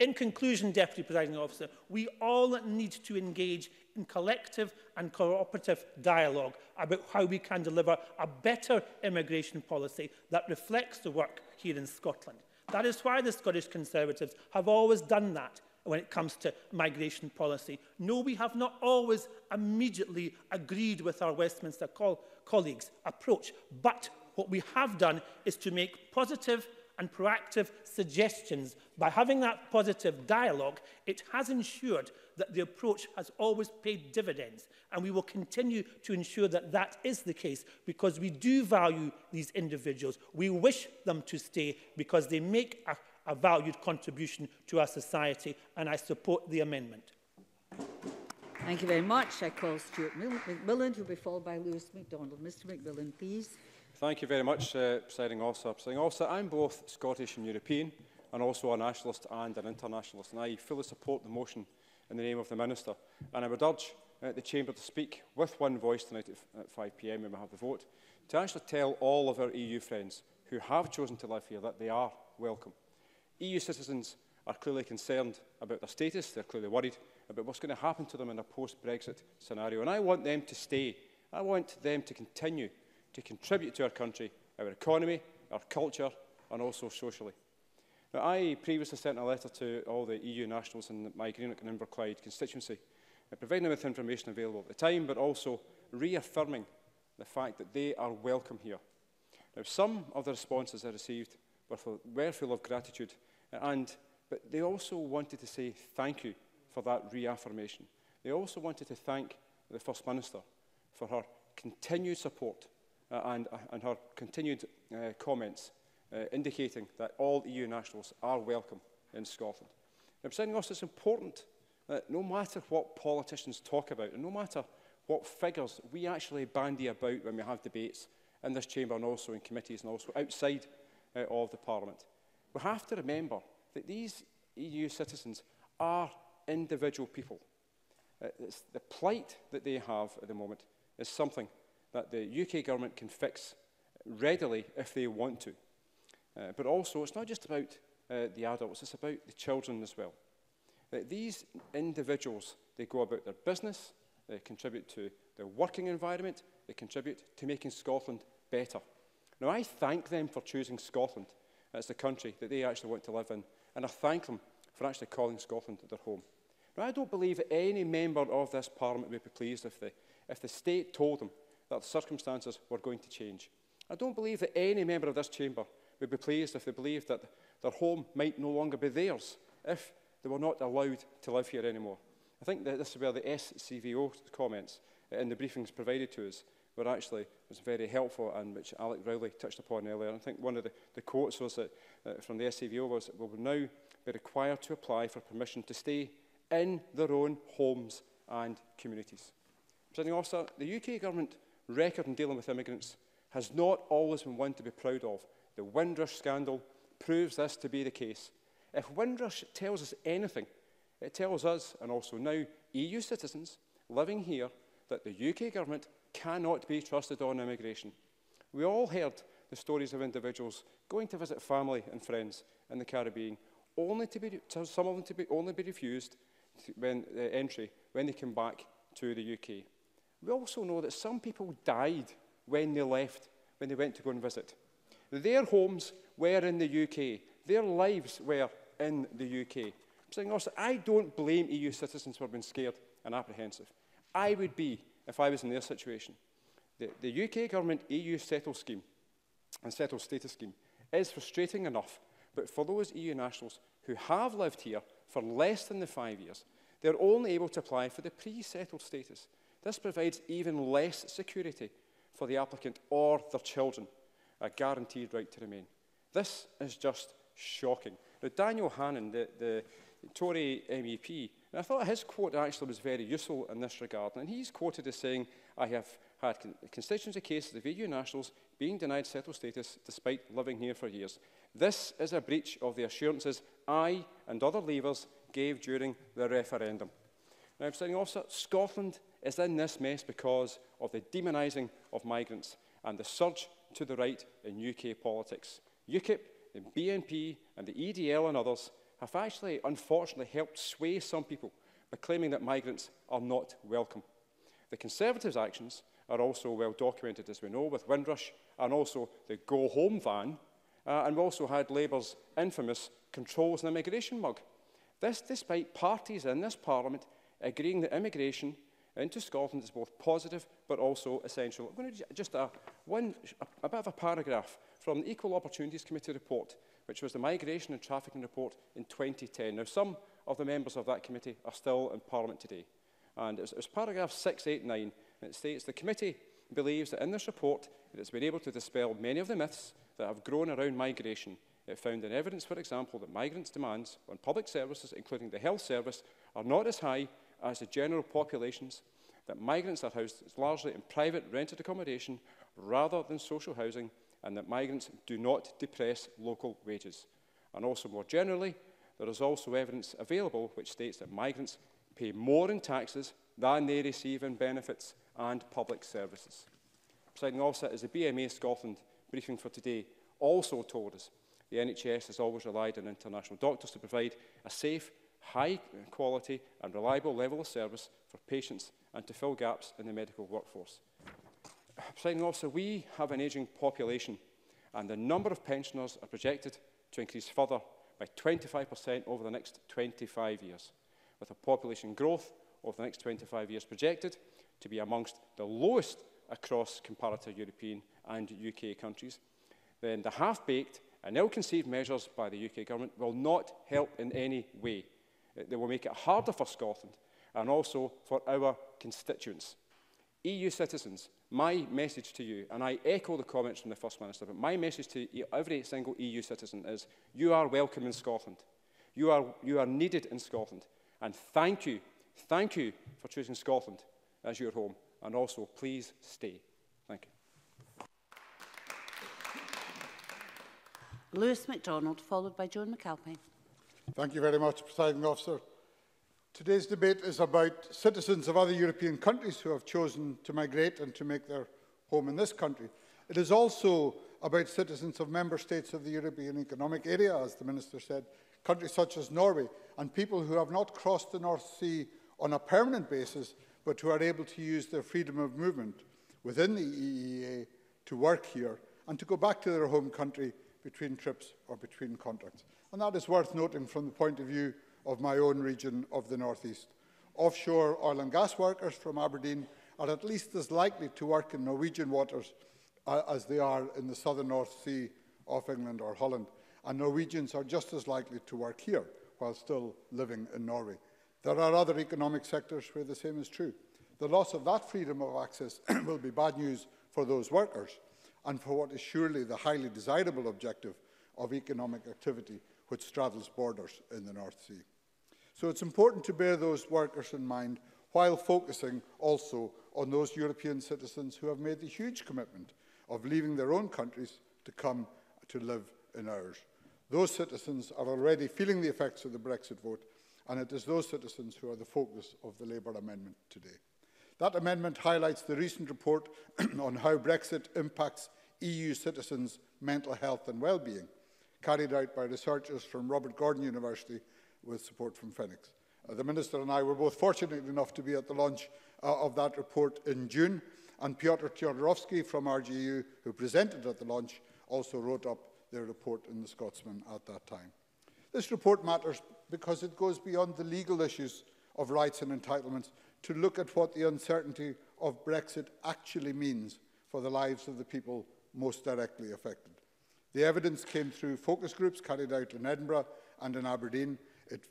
In conclusion, Deputy Presiding Officer, we all need to engage in collective and cooperative dialogue about how we can deliver a better immigration policy that reflects the work here in Scotland. That is why the Scottish Conservatives have always done that when it comes to migration policy. No, we have not always immediately agreed with our Westminster colleagues' approach, but what we have done is to make positive and proactive suggestions. By having that positive dialogue, it has ensured that the approach has always paid dividends, and we will continue to ensure that that is the case, because we do value these individuals. We wish them to stay because they make a valued contribution to our society, and I support the amendment. Thank you very much. I call Stuart McMillan, who will be followed by Lewis MacDonald. Mr McMillan, please. Thank you very much, Presiding Officer. Presiding Officer, I'm both Scottish and European, and also a nationalist and an internationalist, and I fully support the motion in the name of the Minister. And I would urge the Chamber to speak with one voice tonight at 5 p.m. when we have the vote, to actually tell all of our EU friends who have chosen to live here that they are welcome. EU citizens are clearly concerned about their status. They're clearly worried about what's going to happen to them in a post-Brexit scenario. And I want them to stay. I want them to continue to contribute to our country, our economy, our culture, and also socially. Now, I previously sent a letter to all the EU nationals in my Greenock and Inverclyde constituency, providing them with information available at the time, but also reaffirming the fact that they are welcome here. Now, some of the responses I received were full of gratitude, but they also wanted to say thank you for that reaffirmation. They also wanted to thank the First Minister for her continued support and her continued comments indicating that all EU nationals are welcome in Scotland. Now, Presiding Officer, it's important that no matter what politicians talk about and no matter what figures we actually bandy about when we have debates in this chamber and also in committees and also outside of the Parliament, we have to remember that these EU citizens are individual people. The plight that they have at the moment is something that the UK government can fix readily if they want to. But also, it's not just about the adults, it's about the children as well. These individuals, they go about their business, they contribute to their working environment, they contribute to making Scotland better. Now, I thank them for choosing Scotland as the country that they actually want to live in, and I thank them for actually calling Scotland their home. Now, I don't believe that any member of this Parliament would be pleased if the state told them that the circumstances were going to change. I don't believe that any member of this chamber would be pleased if they believed that their home might no longer be theirs if they were not allowed to live here anymore. I think that this is where the SCVO comments in the briefings provided to us were actually was very helpful, and which Alec Rowley touched upon earlier. And I think one of the quotes was that from the SCVO was that we will now be required to apply for permission to stay in their own homes and communities. Presiding Officer, the UK government record in dealing with immigrants has not always been one to be proud of. The Windrush scandal proves this to be the case. If Windrush tells us anything, it tells us, and also now EU citizens living here, that the UK government cannot be trusted on immigration. We all heard the stories of individuals going to visit family and friends in the Caribbean, only to some of them to only be refused entry when they came back to the UK. We also know that some people died when they left, when they went to go and visit. Their homes were in the UK. Their lives were in the UK. I don't blame EU citizens for being scared and apprehensive. I would be if I was in their situation. The UK government EU settle scheme and settle status scheme is frustrating enough, but for those EU nationals who have lived here for less than the 5 years, they're only able to apply for the pre-settled status. This provides even less security for the applicant or their children, a guaranteed right to remain. This is just shocking. Now, Daniel Hannan, the Tory MEP, and I thought his quote actually was very useful in this regard, and he's quoted as saying, "I have had constituency cases of EU nationals being denied settled status despite living here for years. This is a breach of the assurances I and other Leavers gave during the referendum." Now, Presiding Officer, Scotland is in this mess because of the demonising of migrants and the surge to the right in UK politics. UKIP, the BNP and the EDL and others have actually, unfortunately, helped sway some people by claiming that migrants are not welcome. The Conservatives' actions are also well documented, as we know, with Windrush and also the Go Home van, and we also had Labour's infamous controls and immigration mug. This despite parties in this Parliament agreeing that immigration into Scotland is both positive but also essential. I'm going to just a bit of a paragraph from the Equal Opportunities Committee report, which was the Migration and Trafficking report in 2010. Now, some of the members of that committee are still in Parliament today. And it was paragraph 689, and it states, "The committee believes that in this report it has been able to dispel many of the myths that have grown around migration. It found in evidence, for example, that migrants' demands on public services, including the health service, are not as high as the general populations, that migrants are housed largely in private rented accommodation rather than social housing, and that migrants do not depress local wages. And also more generally, there is also evidence available which states that migrants pay more in taxes than they receive in benefits and public services. Presiding Officer, as the BMA Scotland briefing for today also told us, the NHS has always relied on international doctors to provide a safe, high quality and reliable level of service for patients and to fill gaps in the medical workforce. Presiding Officer, we have an ageing population and the number of pensioners are projected to increase further by 25% over the next 25 years, with a population growth over the next 25 years projected to be amongst the lowest across comparative European and UK countries. Then the half-baked and ill-conceived measures by the UK government will not help in any way. They will make it harder for Scotland and also for our constituents. EU citizens, my message to you, and I echo the comments from the First Minister, but my message to every single EU citizen is you are welcome in Scotland. You are needed in Scotland. And thank you for choosing Scotland as your home. And also, please stay. Thank you. Lewis MacDonald, followed by Joan McAlpine. Thank you very much, Presiding Officer. Today's debate is about citizens of other European countries who have chosen to migrate and to make their home in this country. It is also about citizens of member states of the European Economic Area, as the Minister said, countries such as Norway, and people who have not crossed the North Sea on a permanent basis, but who are able to use their freedom of movement within the EEA to work here and to go back to their home country between trips or between contracts. And that is worth noting from the point of view of my own region of the North East. Offshore oil and gas workers from Aberdeen are at least as likely to work in Norwegian waters as they are in the southern North Sea of England or Holland. And Norwegians are just as likely to work here while still living in Norway. There are other economic sectors where the same is true. The loss of that freedom of access will be bad news for those workers and for what is surely the highly desirable objective of economic activity which straddles borders in the North Sea. So it's important to bear those workers in mind while focusing also on those European citizens who have made the huge commitment of leaving their own countries to come to live in ours. Those citizens are already feeling the effects of the Brexit vote, and it is those citizens who are the focus of the Labour amendment today. That amendment highlights the recent report on how Brexit impacts EU citizens' mental health and well-being, carried out by researchers from Robert Gordon University with support from Phoenix. The Minister and I were both fortunate enough to be at the launch of that report in June, and Piotr Todorowski from RGU, who presented at the launch, also wrote up their report in the Scotsman at that time. This report matters because it goes beyond the legal issues of rights and entitlements to look at what the uncertainty of Brexit actually means for the lives of the people most directly affected. The evidence came through focus groups carried out in Edinburgh and in Aberdeen.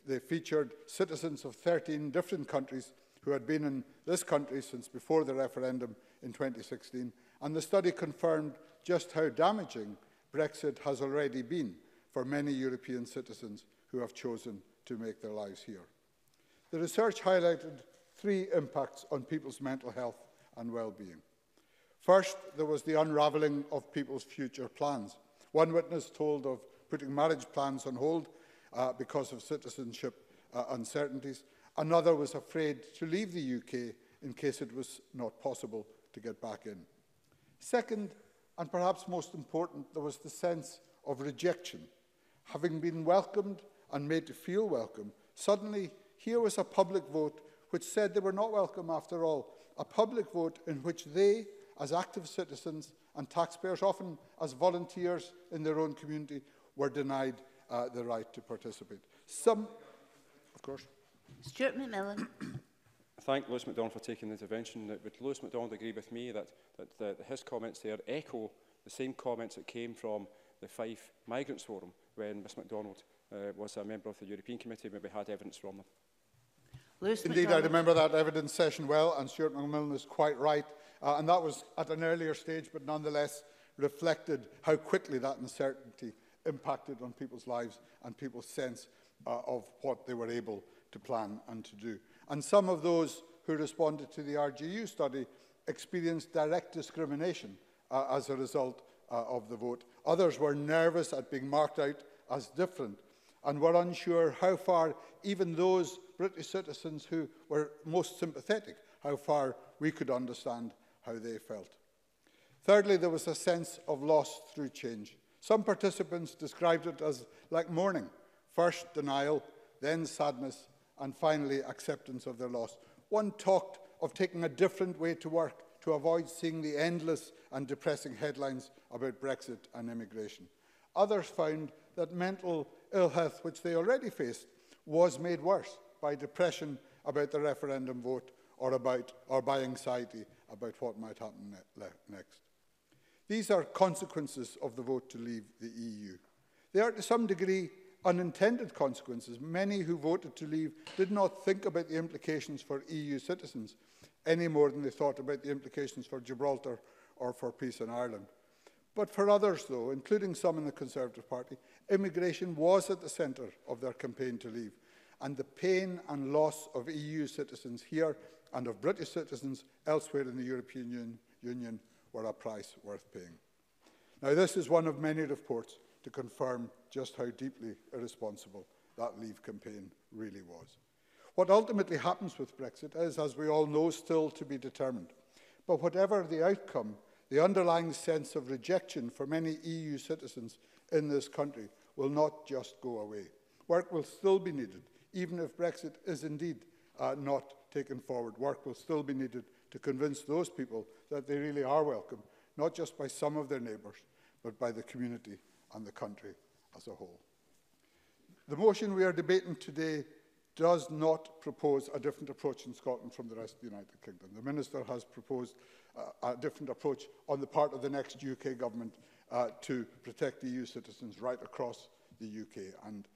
They featured citizens of 13 different countries who had been in this country since before the referendum in 2016, and the study confirmed just how damaging Brexit has already been for many European citizens who have chosen to make their lives here. The research highlighted three impacts on people's mental health and well-being. First, there was the unravelling of people's future plans. One witness told of putting marriage plans on hold because of citizenship uncertainties. Another was afraid to leave the UK in case it was not possible to get back in. Second, and perhaps most important, there was the sense of rejection. Having been welcomed and made to feel welcome, suddenly here was a public vote which said they were not welcome after all, a public vote in which they, as active citizens and taxpayers, often as volunteers in their own community, were denied the right to participate. Some, of course. Stuart McMillan. I thank Lewis MacDonald for taking the intervention. Would Lewis MacDonald agree with me that his comments there echo the same comments that came from the Fife Migrants Forum when Ms MacDonald was a member of the European Committee, maybe had evidence from them? Indeed, I remember that evidence session well, and Stuart McMillan is quite right. And that was at an earlier stage, but nonetheless reflected how quickly that uncertainty impacted on people's lives and people's sense of what they were able to plan and to do. And some of those who responded to the RGU study experienced direct discrimination as a result of the vote. Others were nervous at being marked out as different. and were unsure how far even those British citizens who were most sympathetic, how far we could understand how they felt. Thirdly, there was a sense of loss through change. Some participants described it as like mourning. First denial, then sadness, and finally acceptance of their loss. One talked of taking a different way to work to avoid seeing the endless and depressing headlines about Brexit and immigration. Others found that mental ill health, which they already faced, was made worse by depression about the referendum vote or by anxiety about what might happen next. These are consequences of the vote to leave the EU. They are to some degree unintended consequences. Many who voted to leave did not think about the implications for EU citizens any more than they thought about the implications for Gibraltar or for peace in Ireland. But for others, though, including some in the Conservative Party, immigration was at the centre of their campaign to leave, and the pain and loss of EU citizens here and of British citizens elsewhere in the European Union were a price worth paying. Now, this is one of many reports to confirm just how deeply irresponsible that Leave campaign really was. What ultimately happens with Brexit is, as we all know, still to be determined. But whatever the outcome, the underlying sense of rejection for many EU citizens in this country will not just go away. Work will still be needed, even if Brexit is indeed not taken forward. Work will still be needed to convince those people that they really are welcome, not just by some of their neighbours, but by the community and the country as a whole. The motion we are debating today does not propose a different approach in Scotland from the rest of the United Kingdom. The Minister has proposed a different approach on the part of the next UK government to protect EU citizens right across the UK and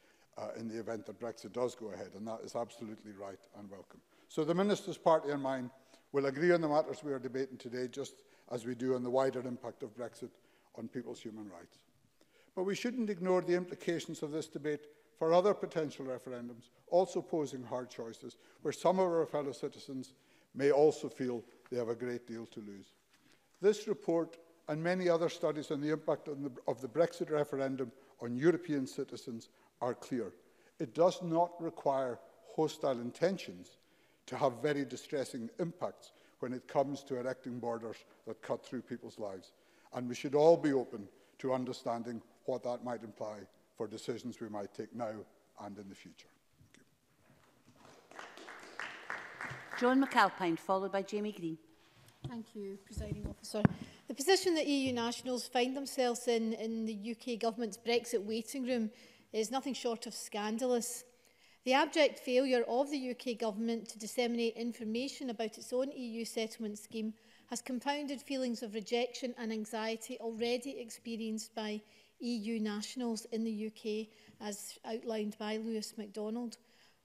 in the event that Brexit does go ahead, and that is absolutely right and welcome. So the Minister's party and mine will agree on the matters we are debating today, just as we do on the wider impact of Brexit on people's human rights. But we shouldn't ignore the implications of this debate for other potential referendums, also posing hard choices, where some of our fellow citizens may also feel they have a great deal to lose. This report and many other studies on the impact of the Brexit referendum on European citizens are clear. It does not require hostile intentions to have very distressing impacts when it comes to erecting borders that cut through people's lives. And we should all be open to understanding what that might imply for decisions we might take now and in the future. Joan McAlpine, followed by Jamie Green. Thank you, Presiding Officer. The position that EU nationals find themselves in the UK Government's Brexit waiting room is nothing short of scandalous. The abject failure of the UK Government to disseminate information about its own EU settlement scheme has compounded feelings of rejection and anxiety already experienced by EU nationals in the UK, as outlined by Lewis MacDonald.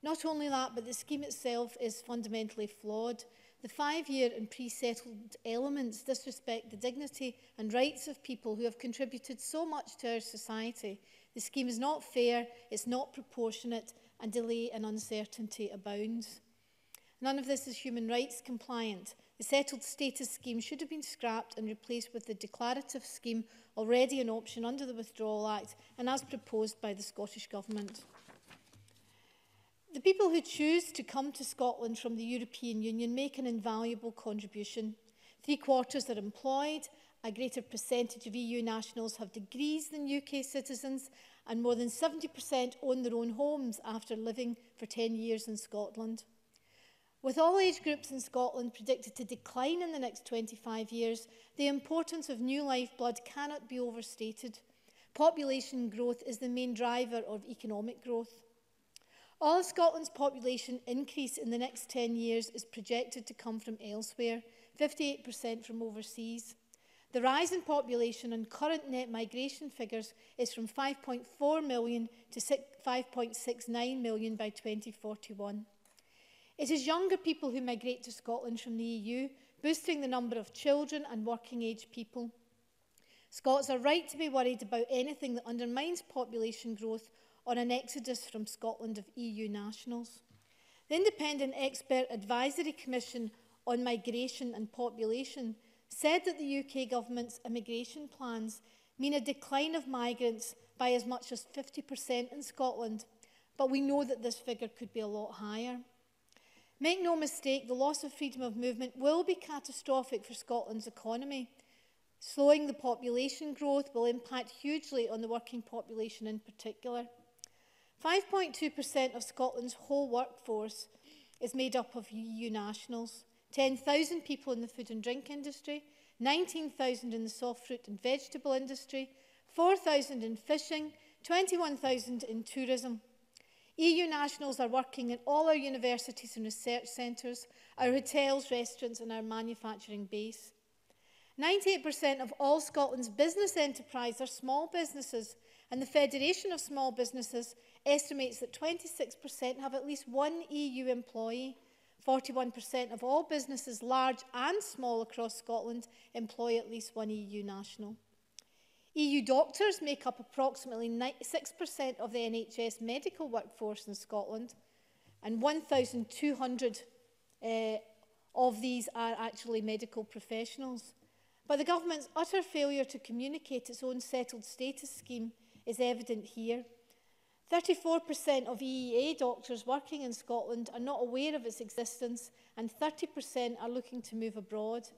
Not only that, but the scheme itself is fundamentally flawed. The 5-year and pre-settled elements disrespect the dignity and rights of people who have contributed so much to our society. The scheme is not fair, it's not proportionate, and delay and uncertainty abounds. None of this is human rights compliant. The settled status scheme should have been scrapped and replaced with the declarative scheme already an option under the Withdrawal Act and as proposed by the Scottish Government. The people who choose to come to Scotland from the European Union make an invaluable contribution. 3/4 are employed, a greater percentage of EU nationals have degrees than UK citizens, and more than 70% own their own homes after living for 10 years in Scotland. With all age groups in Scotland predicted to decline in the next 25 years, the importance of new lifeblood cannot be overstated. Population growth is the main driver of economic growth. All of Scotland's population increase in the next 10 years is projected to come from elsewhere, 58% from overseas. The rise in population and current net migration figures is from 5.4 million to 5.69 million by 2041. It is younger people who migrate to Scotland from the EU, boosting the number of children and working-age people. Scots are right to be worried about anything that undermines population growth or an exodus from Scotland of EU nationals. The Independent Expert Advisory Commission on Migration and Population said that the UK Government's immigration plans mean a decline of migrants by as much as 50% in Scotland, but we know that this figure could be a lot higher. Make no mistake, the loss of freedom of movement will be catastrophic for Scotland's economy. Slowing the population growth will impact hugely on the working population in particular. 5.2% of Scotland's whole workforce is made up of EU nationals. 10,000 people in the food and drink industry, 19,000 in the soft fruit and vegetable industry, 4,000 in fishing, 21,000 in tourism. EU nationals are working in all our universities and research centres, our hotels, restaurants and our manufacturing base. 98% of all Scotland's business enterprise are small businesses, and the Federation of Small Businesses estimates that 26% have at least one EU employee. 41% of all businesses, large and small across Scotland, employ at least one EU national. EU doctors make up approximately 6% of the NHS medical workforce in Scotland, and 1,200 of these are actually medical professionals. But the government's utter failure to communicate its own settled status scheme is evident here. 34% of EEA doctors working in Scotland are not aware of its existence, and 30% are looking to move abroad.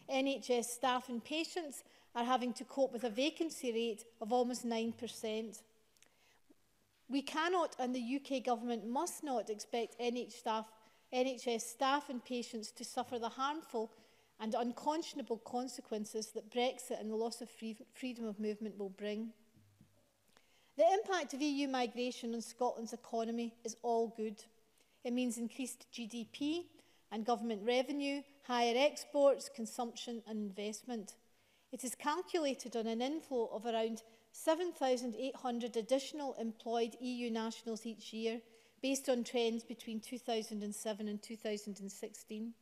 NHS staff and patients are having to cope with a vacancy rate of almost 9%. We cannot, and the UK government must not, expect NHS staff and patients to suffer the harmful and unconscionable consequences that Brexit and the loss of freedom of movement will bring. The impact of EU migration on Scotland's economy is all good. It means increased GDP and government revenue, higher exports, consumption and investment. It is calculated on an inflow of around 7,800 additional employed EU nationals each year, based on trends between 2007 and 2016.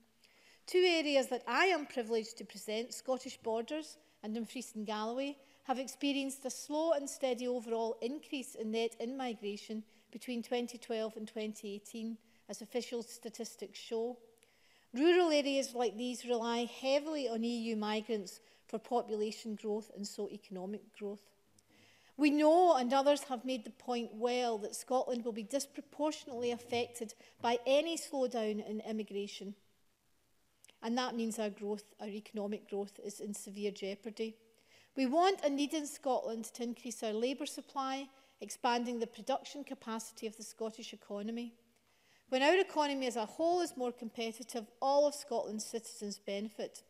Two areas that I am privileged to present, Scottish Borders and Dumfries and Galloway, have experienced a slow and steady overall increase in net in-migration between 2012 and 2018, as official statistics show. Rural areas like these rely heavily on EU migrants for population growth and socio-economic growth. We know, and others have made the point well, that Scotland will be disproportionately affected by any slowdown in immigration. And that means our economic growth is in severe jeopardy. We want and need in Scotland to increase our labour supply, expanding the production capacity of the Scottish economy. When our economy as a whole is more competitive, all of Scotland's citizens benefit.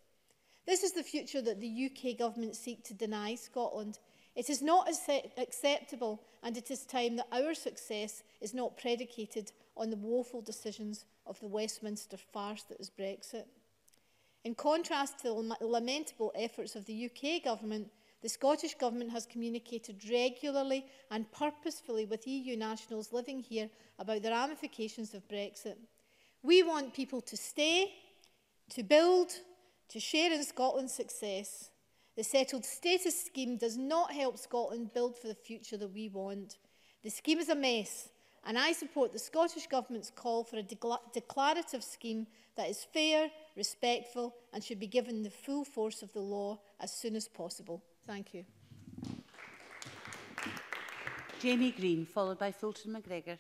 This is the future that the UK government seek to deny Scotland. It is not acceptable, and it is time that our success is not predicated on the woeful decisions of the Westminster farce that is Brexit. In contrast to the lamentable efforts of the UK government, the Scottish government has communicated regularly and purposefully with EU nationals living here about the ramifications of Brexit. We want people to stay, to build, to share in Scotland's success. The settled status scheme does not help Scotland build for the future that we want. The scheme is a mess, and I support the Scottish Government's call for a declarative scheme that is fair, respectful, and should be given the full force of the law as soon as possible. Thank you. Jamie Green, followed by Fulton McGregor.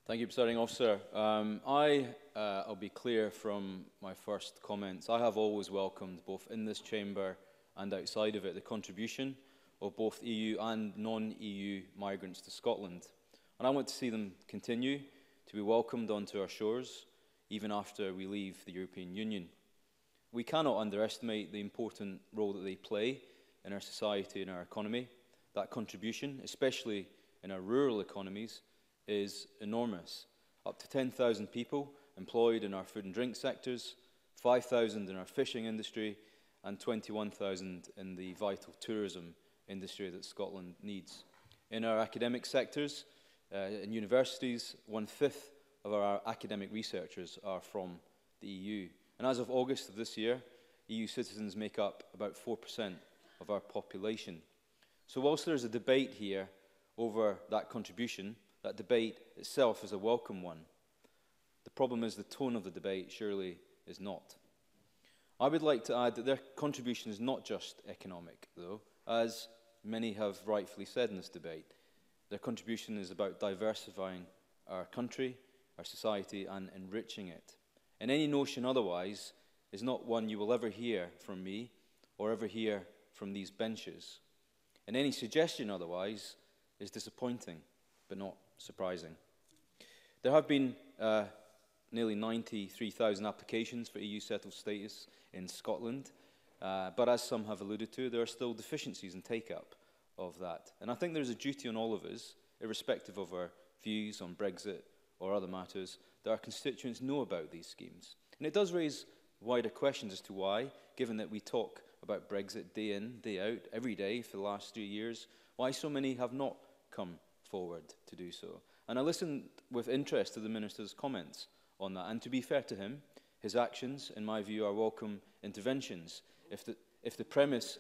Thank you, Presiding Officer. I'll be clear from my first comments. I have always welcomed, both in this chamber and outside of it, the contribution of both EU and non-EU migrants to Scotland. And I want to see them continue to be welcomed onto our shores, even after we leave the European Union. We cannot underestimate the important role that they play in our society and our economy. That contribution, especially in our rural economies, is enormous. Up to 10,000 people employed in our food and drink sectors, 5,000 in our fishing industry, and 21,000 in the vital tourism industry that Scotland needs. In our academic sectors, in universities, 1/5 of our academic researchers are from the EU. And as of August of this year, EU citizens make up about 4% of our population. So whilst there is a debate here over that contribution, that debate itself is a welcome one. The problem is the tone of the debate surely is not. I would like to add that their contribution is not just economic, though. as many have rightfully said in this debate. Their contribution is about diversifying our country, our society, and enriching it. And any notion otherwise is not one you will ever hear from me or ever hear from these benches. And any suggestion otherwise is disappointing, but not surprising. There have been nearly 93,000 applications for EU settled status in Scotland, but as some have alluded to, there are still deficiencies in take-up of that. And I think there's a duty on all of us, irrespective of our views on Brexit or other matters, that our constituents know about these schemes. And it does raise wider questions as to why, given that we talk about Brexit day in, day out, every day for the last 3 years, why so many have not come forward to do so. And I listened with interest to the Minister's comments on that. And to be fair to him, his actions, in my view, are welcome interventions. If the premise,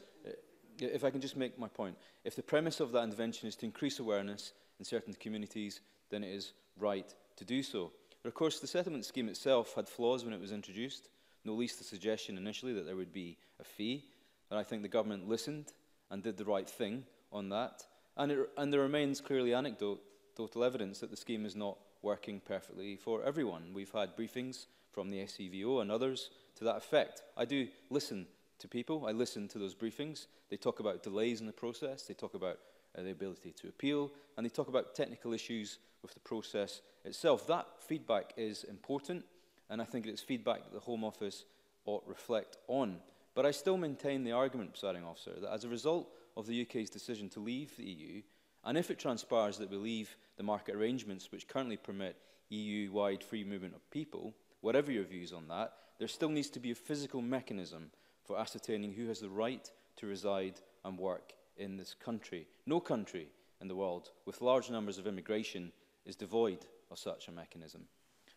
if I can just make my point, if the premise of that intervention is to increase awareness in certain communities, then it is right to do so. But of course, the settlement scheme itself had flaws when it was introduced, no least the suggestion initially that there would be a fee. And I think the government listened and did the right thing on that. And there remains clearly anecdotal evidence that the scheme is not working perfectly for everyone. We've had briefings from the SCVO and others to that effect. I do listen to people. I listen to those briefings. They talk about delays in the process. They talk about the ability to appeal. And they talk about technical issues with the process itself. That feedback is important. And I think it's feedback that the Home Office ought reflect on. But I still maintain the argument, Presiding Officer, that as a result of the UK's decision to leave the EU, and if it transpires that we leave the market arrangements which currently permit EU-wide free movement of people, whatever your views on that, there still needs to be a physical mechanism for ascertaining who has the right to reside and work in this country. No country in the world with large numbers of immigration is devoid of such a mechanism.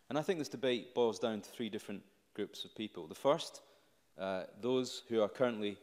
And I think this debate boils down to three different groups of people. The first, those who are currently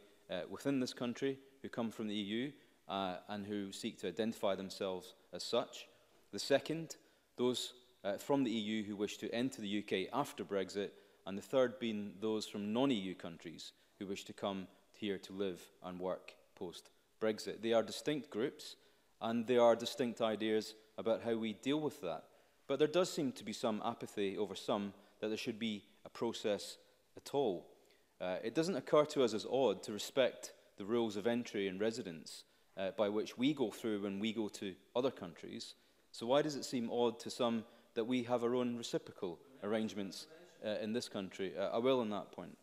within this country, who come from the EU, and who seek to identify themselves as such. The second, those from the EU who wish to enter the UK after Brexit, and the third being those from non-EU countries who wish to come here to live and work post-Brexit. They are distinct groups, and there are distinct ideas about how we deal with that. But there does seem to be some apathy over some that there should be a process at all. It doesn't occur to us as odd to respect the rules of entry and residence by which we go through when we go to other countries. So why does it seem odd to some that we have our own reciprocal arrangements in this country? I will on that point.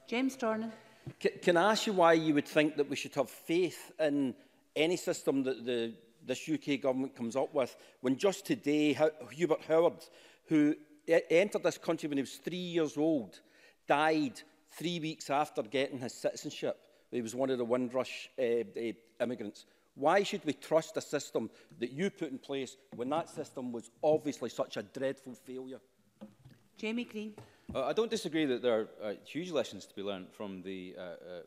James Dornan. Can I ask you why you would think that we should have faith in any system that this UK government comes up with, when just today Hubert Howard, who entered this country when he was 3 years old, died 3 weeks after getting his citizenship? He was one of the Windrush immigrants. Why should we trust a system that you put in place when that system was obviously such a dreadful failure? Jamie Green. I don't disagree that there are huge lessons to be learned from the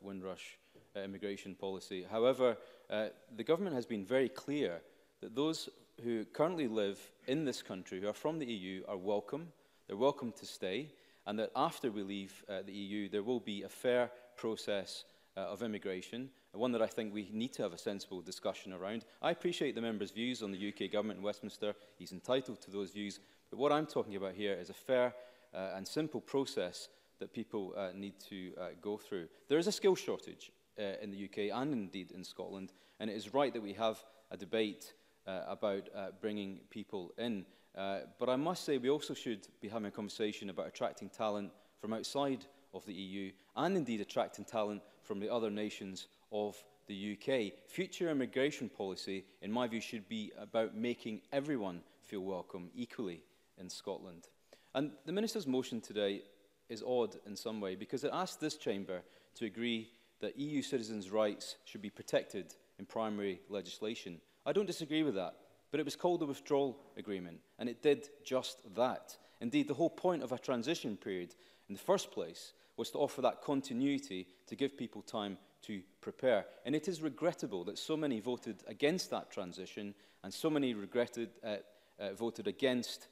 Windrush immigration policy. However, the government has been very clear that those who currently live in this country, who are from the EU, are welcome. They're welcome to stay, and that after we leave the EU, there will be a fair process of immigration, one that I think we need to have a sensible discussion around. I appreciate the member's views on the UK government in Westminster. He's entitled to those views. But what I'm talking about here is a fair and simple process that people need to go through. There is a skill shortage in the UK and indeed in Scotland, and it is right that we have a debate about bringing people in. But I must say we also should be having a conversation about attracting talent from outside of the EU and indeed attracting talent from the other nations of the UK. Future immigration policy, in my view, should be about making everyone feel welcome equally in Scotland. And the Minister's motion today is odd in some way because it asked this chamber to agree that EU citizens' rights should be protected in primary legislation. I don't disagree with that, but it was called a withdrawal agreement, and it did just that. Indeed, the whole point of a transition period in the first place was to offer that continuity to give people time to prepare. And it is regrettable that so many voted against that transition and so many voted against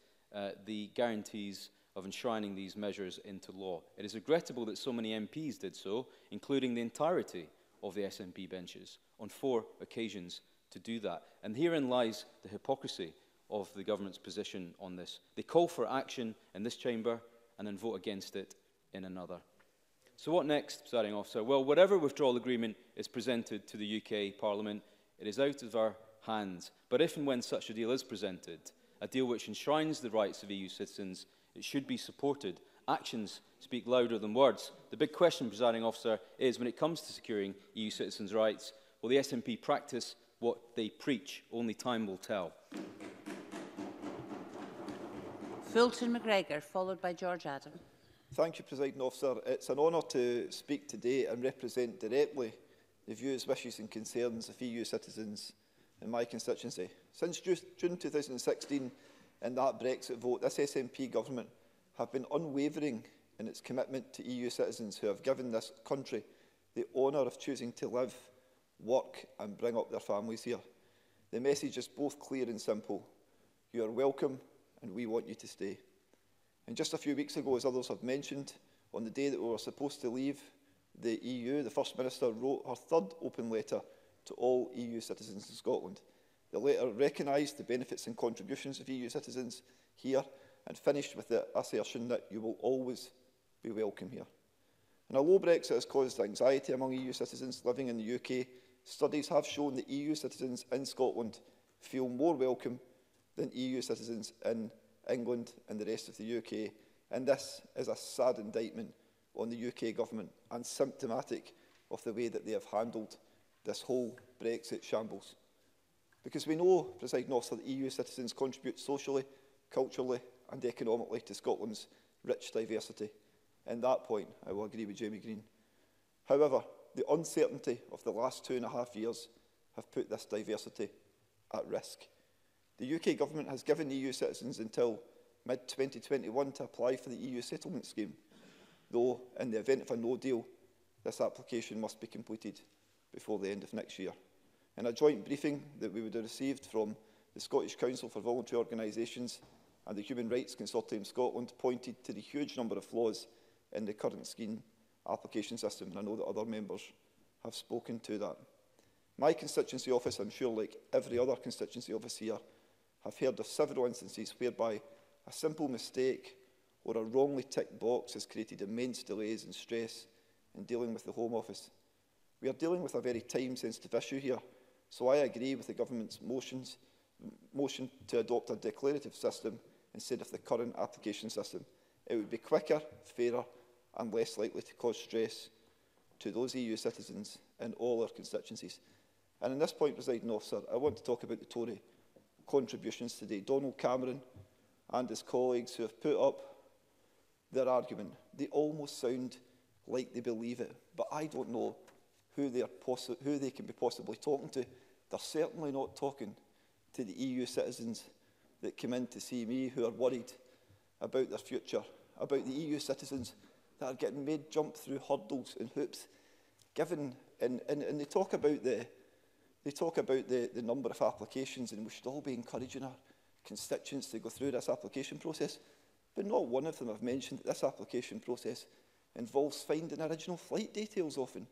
the guarantees of enshrining these measures into law. It is regrettable that so many MPs did so, including the entirety of the SNP benches on 4 occasions to do that. And herein lies the hypocrisy of the government's position on this. They call for action in this chamber and then vote against it in another. So what next, Presiding Officer? Well, whatever withdrawal agreement is presented to the UK Parliament, it is out of our hands. But if and when such a deal is presented, a deal which enshrines the rights of EU citizens, it should be supported. Actions speak louder than words. The big question, Presiding Officer, is when it comes to securing EU citizens' rights, will the SNP practice what they preach? Only time will tell. Fulton McGregor, followed by George Adam. Thank you, Presiding Officer. It's an honour to speak today and represent directly the views, wishes and concerns of EU citizens in my constituency. Since June 2016 and that Brexit vote, this SNP government have been unwavering in its commitment to EU citizens who have given this country the honour of choosing to live, work and bring up their families here. The message is both clear and simple. You are welcome and we want you to stay. And just a few weeks ago, as others have mentioned, on the day that we were supposed to leave the EU, the First Minister wrote her 3rd open letter to all EU citizens in Scotland. The letter recognised the benefits and contributions of EU citizens here and finished with the assertion that you will always be welcome here. And although Brexit has caused anxiety among EU citizens living in the UK, studies have shown that EU citizens in Scotland feel more welcome than EU citizens in England and the rest of the UK. And this is a sad indictment on the UK government and symptomatic of the way that they have handled this whole Brexit shambles. Because we know, Presiding Officer, that EU citizens contribute socially, culturally and economically to Scotland's rich diversity. In that point, I will agree with Jamie Green. However, the uncertainty of the last 2.5 years have put this diversity at risk. The UK government has given EU citizens until mid-2021 to apply for the EU settlement scheme, though in the event of a no deal, this application must be completed before the end of next year. In a joint briefing that we would have received from the Scottish Council for Voluntary Organisations and the Human Rights Consortium Scotland pointed to the huge number of flaws in the current scheme application system, and I know that other members have spoken to that. My constituency office, I'm sure like every other constituency office here, have heard of several instances whereby a simple mistake or a wrongly ticked box has created immense delays and stress in dealing with the Home Office. We are dealing with a very time-sensitive issue here, so I agree with the government's motion to adopt a declarative system instead of the current application system. It would be quicker, fairer and less likely to cause stress to those EU citizens in all our constituencies. And in this point, Presiding Officer, I want to talk about the Tory contributions today. Donald Cameron and his colleagues who have put up their argument, they almost sound like they believe it, but I don't know who they can be possibly talking to. They're certainly not talking to the EU citizens that come in to see me who are worried about their future, about the EU citizens that are getting made jump through hurdles and hoops. And they talk about the number of applications, and we should all be encouraging our constituents to go through this application process. But not one of them have mentioned that this application process involves finding original flight details often,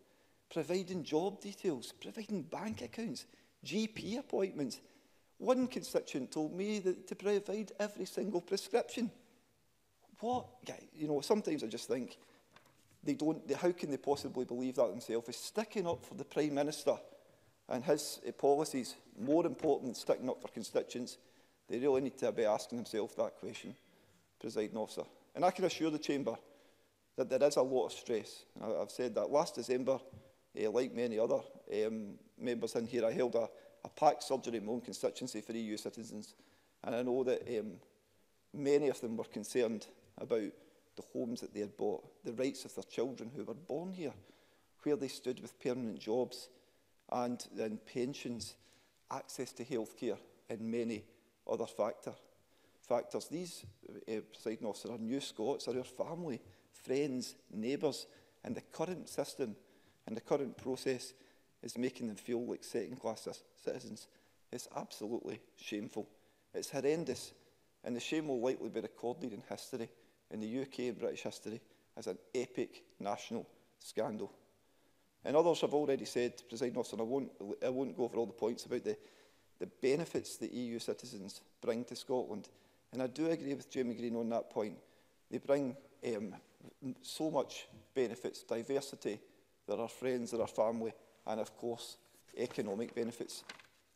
providing job details, providing bank accounts, GP appointments. One constituent told me that to provide every single prescription. What? You know, sometimes I just think how can they possibly believe that themselves? Is sticking up for the Prime Minister and his policies more important than sticking up for constituents? They really need to be asking themselves that question, Presiding Officer. And I can assure the Chamber that there is a lot of stress. I've said that. Last December, like many other members in here, I held a packed surgery in my own constituency for EU citizens. And I know that many of them were concerned about the homes that they had bought, the rights of their children who were born here, where they stood with permanent jobs and pensions, access to healthcare, and many other factors. These, Presiding Officer, are new Scots, are our family, friends, neighbours, and the current system and the current process is making them feel like second-class citizens. It's absolutely shameful. It's horrendous, and the shame will likely be recorded in history, in the UK and British history, as an epic national scandal. And others have already said, Presiding Officer, and I won't go over all the points about the benefits that EU citizens bring to Scotland. And I do agree with Jamie Green on that point. They bring so much benefits, diversity, there are friends, there are family, and of course, economic benefits.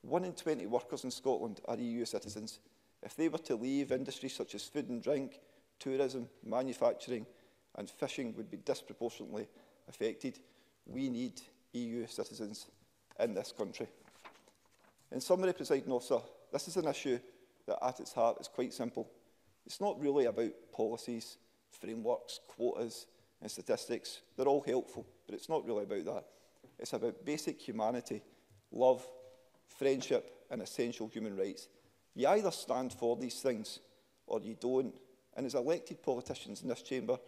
1 in 20 workers in Scotland are EU citizens. If they were to leave, industries such as food and drink, tourism, manufacturing and fishing would be disproportionately affected. We need EU citizens in this country. In summary, Presiding Officer, this is an issue that at its heart is quite simple. It's not really about policies, frameworks, quotas and statistics. They're all helpful, but it's not really about that. It's about basic humanity, love, friendship and essential human rights. You either stand for these things or you don't. And as elected politicians in this chamber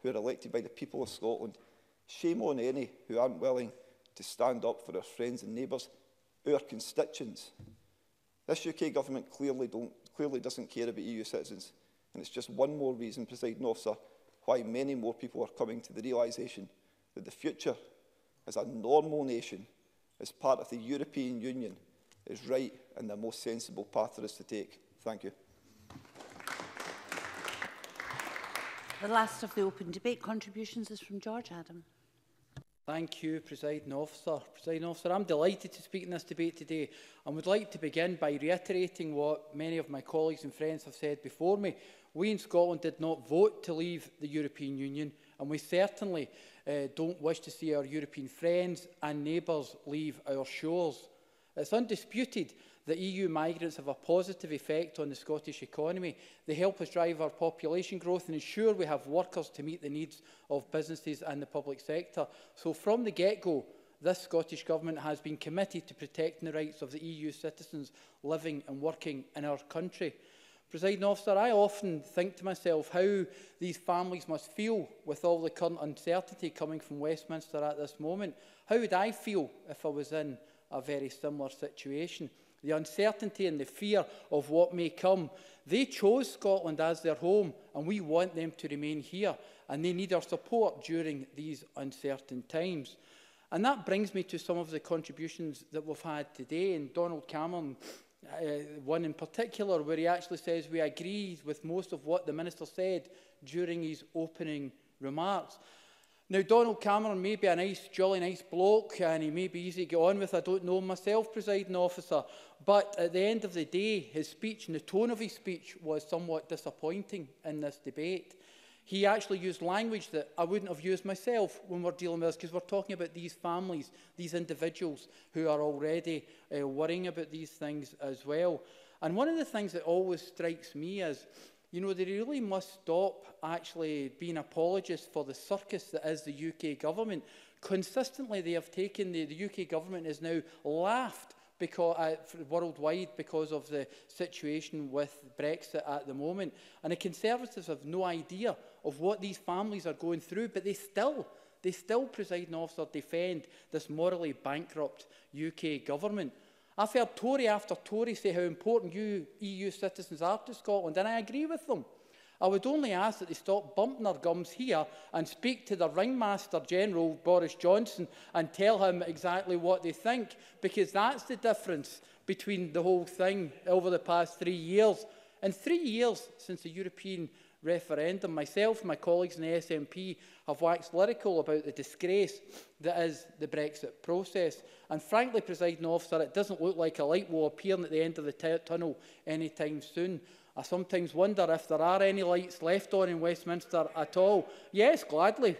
who are elected by the people of Scotland, shame on any who aren't willing to stand up for our friends and neighbours, our constituents. This UK government clearly doesn't care about EU citizens, and it's just one more reason, Presiding Officer, why many more people are coming to the realisation that the future as a normal nation, as part of the European Union, is right and the most sensible path for us to take. Thank you. The last of the open debate contributions is from George Adam. Thank you, Presiding Officer. Presiding Officer, I'm delighted to speak in this debate today and would like to begin by reiterating what many of my colleagues and friends have said before me. We in Scotland did not vote to leave the European Union, and we certainly don't wish to see our European friends and neighbours leave our shores. It's undisputed that EU migrants have a positive effect on the Scottish economy. They help us drive our population growth and ensure we have workers to meet the needs of businesses and the public sector. So from the get-go, this Scottish Government has been committed to protecting the rights of the EU citizens living and working in our country. Presiding Officer, I often think to myself how these families must feel with all the current uncertainty coming from Westminster at this moment. How would I feel if I was in a very similar situation? The uncertainty and the fear of what may come. They chose Scotland as their home, and we want them to remain here, and they need our support during these uncertain times. And that brings me to some of the contributions that we've had today, and Donald Cameron, one in particular, where he actually says we agree with most of what the Minister said during his opening remarks. Now, Donald Cameron may be a nice, jolly nice bloke, and he may be easy to get on with. I don't know myself, Presiding Officer. But at the end of the day, his speech and the tone of his speech was somewhat disappointing in this debate. He actually used language that I wouldn't have used myself when we're dealing with this, because we're talking about these families, these individuals who are already worrying about these things as well. And one of the things that always strikes me is, you know, they really must stop actually being apologists for the circus that is the UK government. Consistently, they have taken, the UK government is now laughed because, worldwide because of the situation with Brexit at the moment. And the Conservatives have no idea of what these families are going through, but they still, Presiding Officer, defend this morally bankrupt UK government. I've heard Tory after Tory say how important EU citizens are to Scotland, and I agree with them. I would only ask that they stop bumping their gums here and speak to the ringmaster general, Boris Johnson, and tell him exactly what they think, because that's the difference between the whole thing over the past 3 years. In 3 years since the European referendum, myself and my colleagues in the SNP have waxed lyrical about the disgrace that is the Brexit process. And frankly, Presiding Officer, it doesn't look like a light will appear at the end of the tunnel anytime soon. I sometimes wonder if there are any lights left on in Westminster at all. Yes, gladly.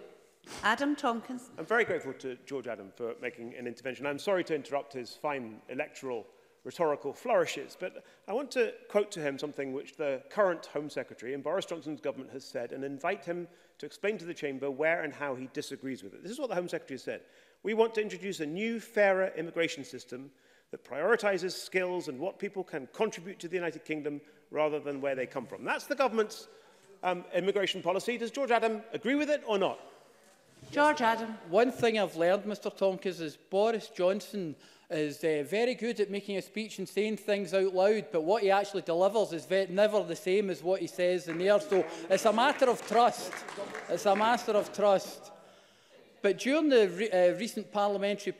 Adam Tompkins. I'm very grateful to George Adam for making an intervention. I'm sorry to interrupt his fine electoral rhetorical flourishes, but I want to quote to him something which the current Home Secretary in Boris Johnson's government has said, and invite him to explain to the Chamber where and how he disagrees with it. This is what the Home Secretary has said. We want to introduce a new, fairer immigration system that prioritises skills and what people can contribute to the United Kingdom rather than where they come from. That's the government's immigration policy. Does George Adam agree with it or not? George Adam. One thing I've learned, Mr Tompkins, is Boris Johnson is very good at making a speech and saying things out loud, but what he actually delivers is never the same as what he says in there. So it's a matter of trust. It's a matter of trust. But during the recent parliamentary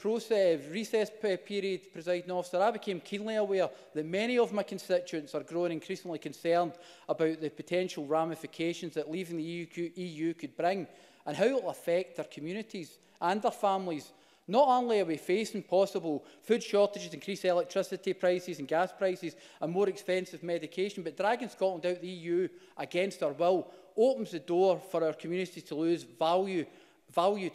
recess period, Presiding Officer, I became keenly aware that many of my constituents are growing increasingly concerned about the potential ramifications that leaving the EU could bring and how it will affect their communities and their families. Not only are we facing possible food shortages, increased electricity prices and gas prices and more expensive medication, but dragging Scotland out of the EU against our will opens the door for our communities to lose valued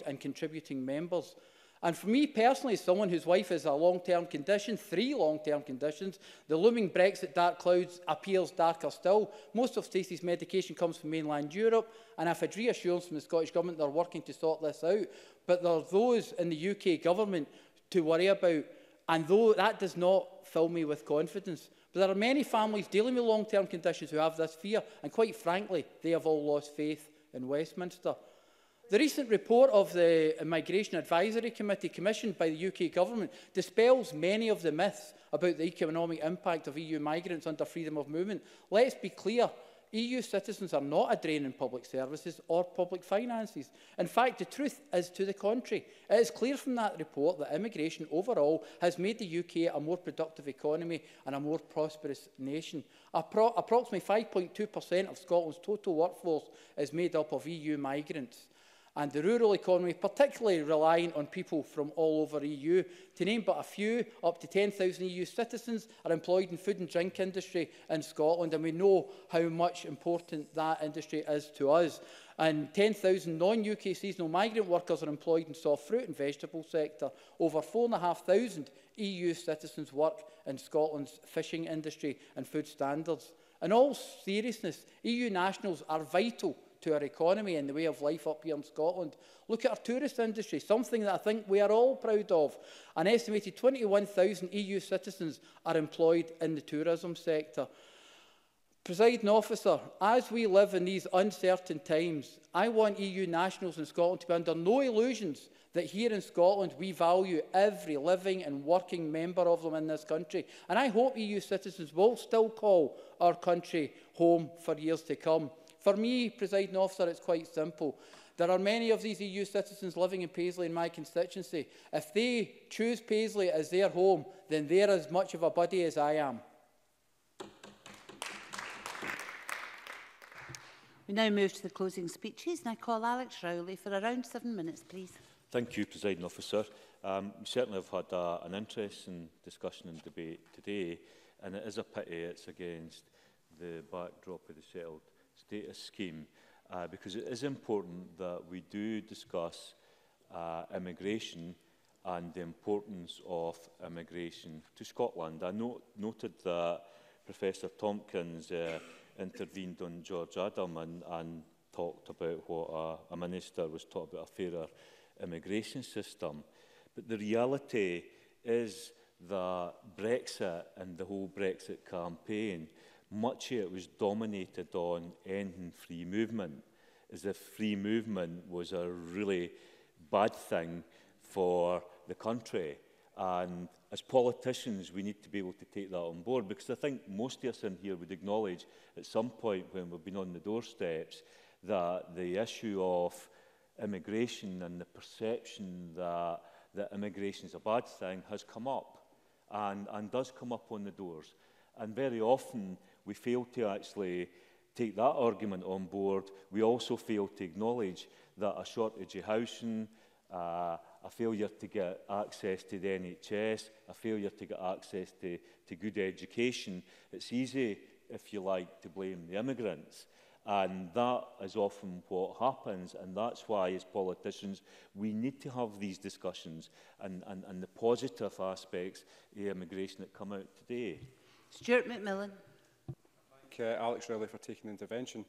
and contributing members. And for me personally, as someone whose wife has a long-term condition, 3 long-term conditions, the looming Brexit dark clouds appears darker still. Most of Stacey's medication comes from mainland Europe, and I've had reassurance from the Scottish Government they're working to sort this out. But there are those in the UK Government to worry about, and though that does not fill me with confidence. But there are many families dealing with long-term conditions who have this fear, and quite frankly, they have all lost faith in Westminster. The recent report of the Migration Advisory Committee commissioned by the UK Government dispels many of the myths about the economic impact of EU migrants under freedom of movement. Let's be clear, EU citizens are not a drain in public services or public finances. In fact, the truth is to the contrary. It is clear from that report that immigration overall has made the UK a more productive economy and a more prosperous nation. Approximately 5.2% of Scotland's total workforce is made up of EU migrants. And the rural economy, particularly relying on people from all over the EU. To name but a few, up to 10,000 EU citizens are employed in food and drink industry in Scotland, and we know how much important that industry is to us. And 10,000 non-UK seasonal migrant workers are employed in soft fruit and vegetable sector. Over 4,500 EU citizens work in Scotland's fishing industry and food standards. In all seriousness, EU nationals are vital to our economy and the way of life up here in Scotland. Look at our tourist industry, something that I think we are all proud of. An estimated 21,000 EU citizens are employed in the tourism sector. Presiding Officer, as we live in these uncertain times, I want EU nationals in Scotland to be under no illusions that here in Scotland we value every living and working member of them in this country. And I hope EU citizens will still call our country home for years to come. For me, Presiding Officer, it's quite simple. There are many of these EU citizens living in Paisley in my constituency. If they choose Paisley as their home, then they're as much of a buddy as I am. We now move to the closing speeches, and I call Alex Rowley for around 7 minutes, please. Thank you, Presiding Officer. We certainly have had an interesting discussion and debate today, and it is a pity it's against the backdrop of the settled status scheme, because it is important that we do discuss immigration and the importance of immigration to Scotland. I noted that Professor Tompkins intervened on George Adam and talked about what a minister was talking about, a fairer immigration system. But the reality is that Brexit and the whole Brexit campaign, much of it was dominated on ending free movement, as if free movement was a really bad thing for the country. And as politicians, we need to be able to take that on board, because I think most of us in here would acknowledge at some point when we've been on the doorsteps that the issue of immigration and the perception that immigration is a bad thing has come up and does come up on the doors. And very often we fail to actually take that argument on board. We also fail to acknowledge that a shortage of housing, a failure to get access to the NHS, a failure to get access to good education, it's easy, if you like, to blame the immigrants. And that is often what happens, and that's why, as politicians, we need to have these discussions and the positive aspects of immigration that come out today. Stuart McMillan. Thank Alex Rowley for taking the intervention.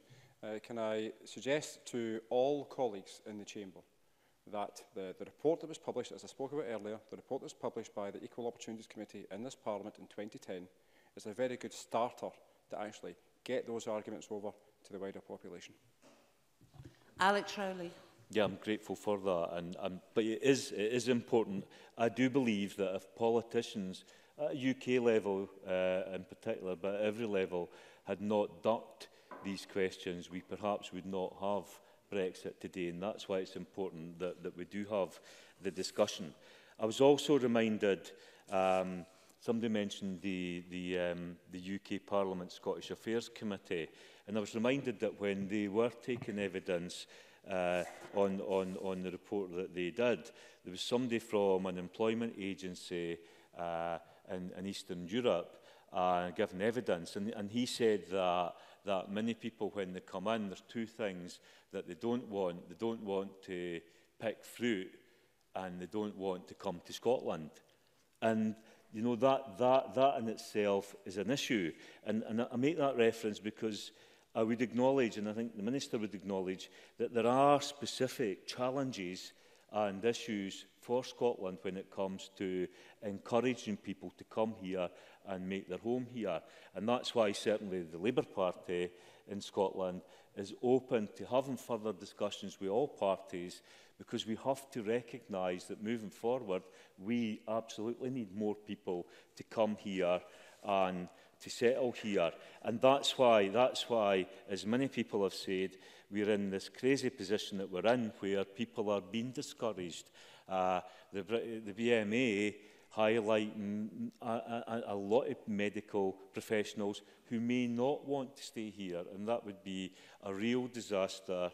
Can I suggest to all colleagues in the Chamber that the report that was published, as I spoke about earlier, the report that was published by the Equal Opportunities Committee in this Parliament in 2010 is a very good starter to actually get those arguments over to the wider population. Alex Rowley. Yeah, I'm grateful for that, but it is important. I do believe that if politicians at a UK level in particular, but at every level, had not ducked these questions, we perhaps would not have Brexit today, and that's why it's important that we do have the discussion. I was also reminded, somebody mentioned the UK Parliament Scottish Affairs Committee, and I was reminded that when they were taking evidence on the report that they did, there was somebody from an employment agency in Eastern Europe giving evidence, and he said that many people, when they come in, there's two things that they don't want. They don't want to pick fruit, and they don't want to come to Scotland. And you know, that in itself is an issue. And I make that reference because I would acknowledge, and I think the Minister would acknowledge, that there are specific challenges and issues for Scotland when it comes to encouraging people to come here and make their home here. And that's why certainly the Labour Party in Scotland is open to having further discussions with all parties, because we have to recognise that moving forward, we absolutely need more people to come here and to settle here. And that's why, as many people have said, we're in this crazy position that we're in, where people are being discouraged. The BMA highlighting a lot of medical professionals who may not want to stay here, and that would be a real disaster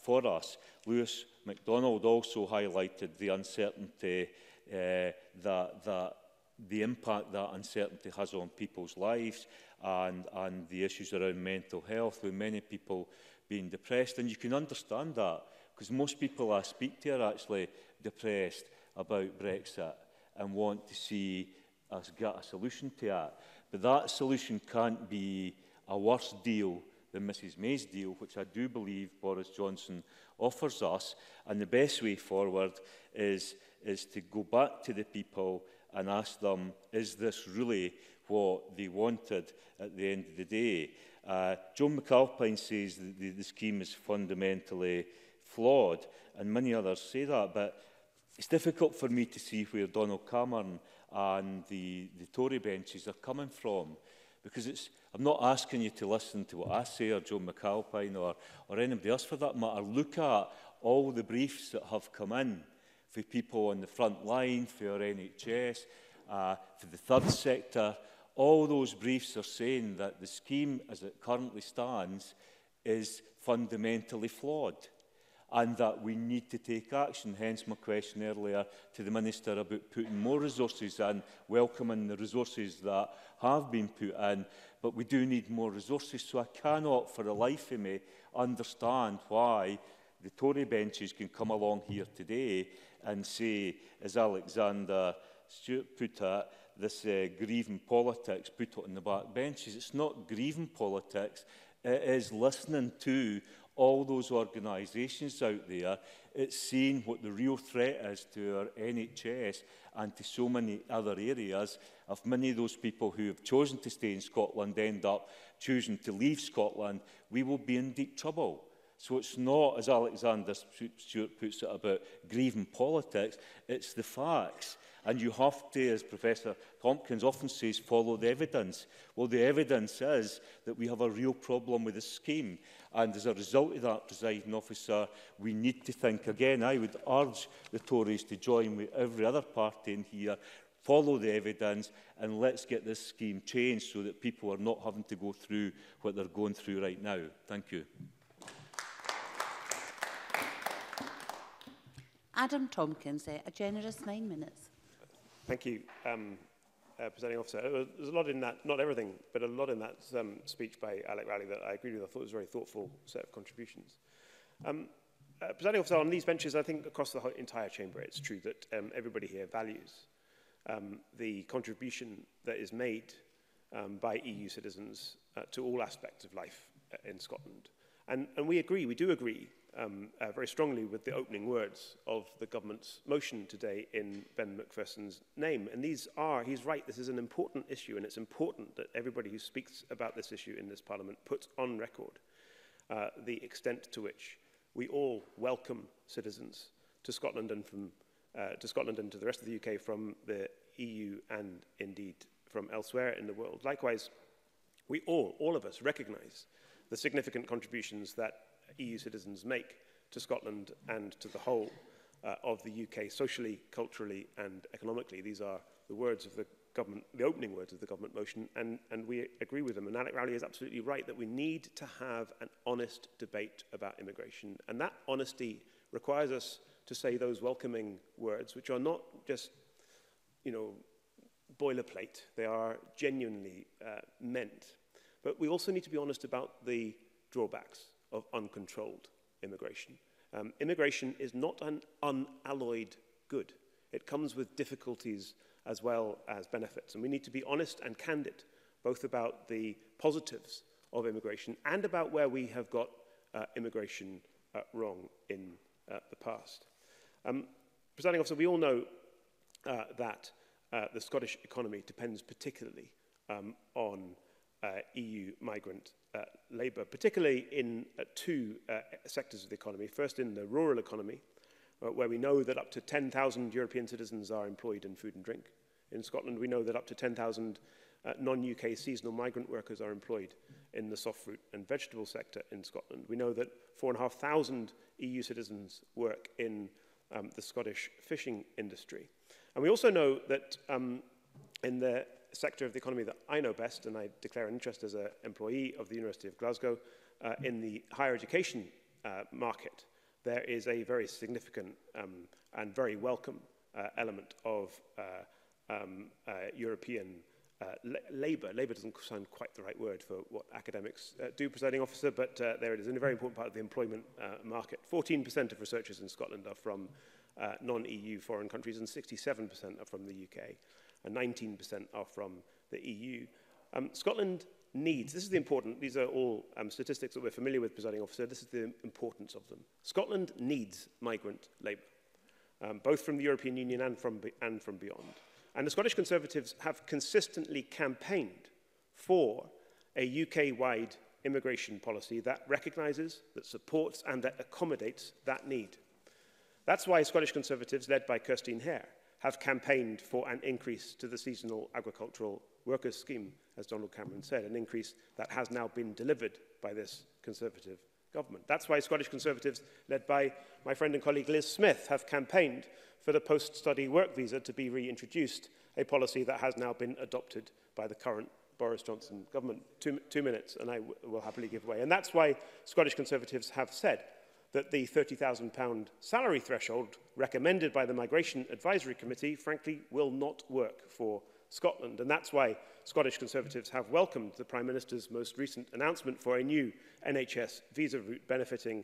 for us. Lewis MacDonald also highlighted the uncertainty, the impact that uncertainty has on people's lives, and the issues around mental health, with many people being depressed. And you can understand that, because most people I speak to are actually depressed about Brexit and want to see us get a solution to that. But that solution can't be a worse deal than Mrs May's deal, which I do believe Boris Johnson offers us. And the best way forward is to go back to the people and ask them, is this really what they wanted at the end of the day? Joan McAlpine says that the scheme is fundamentally flawed, and many others say that, but it's difficult for me to see where Donald Cameron and the Tory benches are coming from, because I'm not asking you to listen to what I say or Joan McAlpine or anybody else for that matter. Look at all the briefs that have come in for people on the front line, for our NHS, for the third sector. All those briefs are saying that the scheme as it currently stands is fundamentally flawed, and that we need to take action. Hence my question earlier to the Minister about putting more resources in, welcoming the resources that have been put in, but we do need more resources. So I cannot for the life of me understand why the Tory benches can come along here today and say, as Alexander Stewart put it, this grieving politics, put it on the back benches. It's not grieving politics, it is listening to all those organisations out there. It's seeing what the real threat is to our NHS and to so many other areas. If many of those people who have chosen to stay in Scotland end up choosing to leave Scotland, we will be in deep trouble. So it's not, as Alexander Stewart puts it, about grieving politics, it's the facts. And you have to, as Professor Tompkins often says, follow the evidence. Well, the evidence is that we have a real problem with the scheme. And as a result of that, Presiding Officer, we need to think again. I would urge the Tories to join with every other party in here, follow the evidence, and let's get this scheme changed so that people are not having to go through what they're going through right now. Thank you. Adam Tompkins, a generous 9 minutes. Thank you, Presiding Officer. There's a lot in that, not everything, but a lot in that speech by Alec Rowley that I agree with. I thought it was a very thoughtful set of contributions. Presiding Officer, on these benches, I think across the entire chamber, it's true that everybody here values the contribution that is made by EU citizens to all aspects of life in Scotland. And we agree, we do agree very strongly with the opening words of the government's motion today in Ben Macpherson's name. And these are, he's right, this is an important issue, and it's important that everybody who speaks about this issue in this Parliament puts on record the extent to which we all welcome citizens to Scotland and to the rest of the UK from the EU and indeed from elsewhere in the world. Likewise, we all of us recognise the significant contributions that EU citizens make to Scotland and to the whole of the UK, socially, culturally and economically. These are the words of the government, the opening words of the government motion, and we agree with them. And Alec Rowley is absolutely right that we need to have an honest debate about immigration. And that honesty requires us to say those welcoming words, which are not just, boilerplate. They are genuinely meant. But we also need to be honest about the drawbacks of uncontrolled immigration. Immigration is not an unalloyed good. It comes with difficulties as well as benefits. And we need to be honest and candid, both about the positives of immigration and about where we have got immigration wrong in the past. Presiding Officer, we all know that the Scottish economy depends particularly on EU migrant labour, particularly in two sectors of the economy. First, in the rural economy, where we know that up to 10,000 European citizens are employed in food and drink. In Scotland, we know that up to 10,000 non-UK seasonal migrant workers are employed in the soft fruit and vegetable sector in Scotland. We know that 4,500 EU citizens work in the Scottish fishing industry. And we also know that in the sector of the economy that I know best, and I declare an interest as an employee of the University of Glasgow, in the higher education market, there is a very significant and very welcome element of European labour. Labour doesn't sound quite the right word for what academics do, Presiding Officer, but there it is, in a very important part of the employment market. 14% of researchers in Scotland are from non-EU foreign countries, and 67% are from the UK, and 19% are from the EU. Scotland needs, this is the important, these are all statistics that we're familiar with, Presiding Officer, this is the importance of them. Scotland needs migrant labour, both from the European Union and from beyond. And the Scottish Conservatives have consistently campaigned for a UK-wide immigration policy that recognises, that supports and that accommodates that need. That's why Scottish Conservatives, led by Kirstine Hare, have campaigned for an increase to the seasonal agricultural workers scheme, as Donald Cameron said, an increase that has now been delivered by this Conservative government. That's why Scottish Conservatives, led by my friend and colleague Liz Smith, have campaigned for the post-study work visa to be reintroduced, a policy that has now been adopted by the current Boris Johnson government. Two minutes, and I will happily give way. And that's why Scottish Conservatives have said that the £30,000 salary threshold recommended by the Migration Advisory Committee, frankly, will not work for Scotland. And that's why Scottish Conservatives have welcomed the Prime Minister's most recent announcement for a new NHS visa route benefiting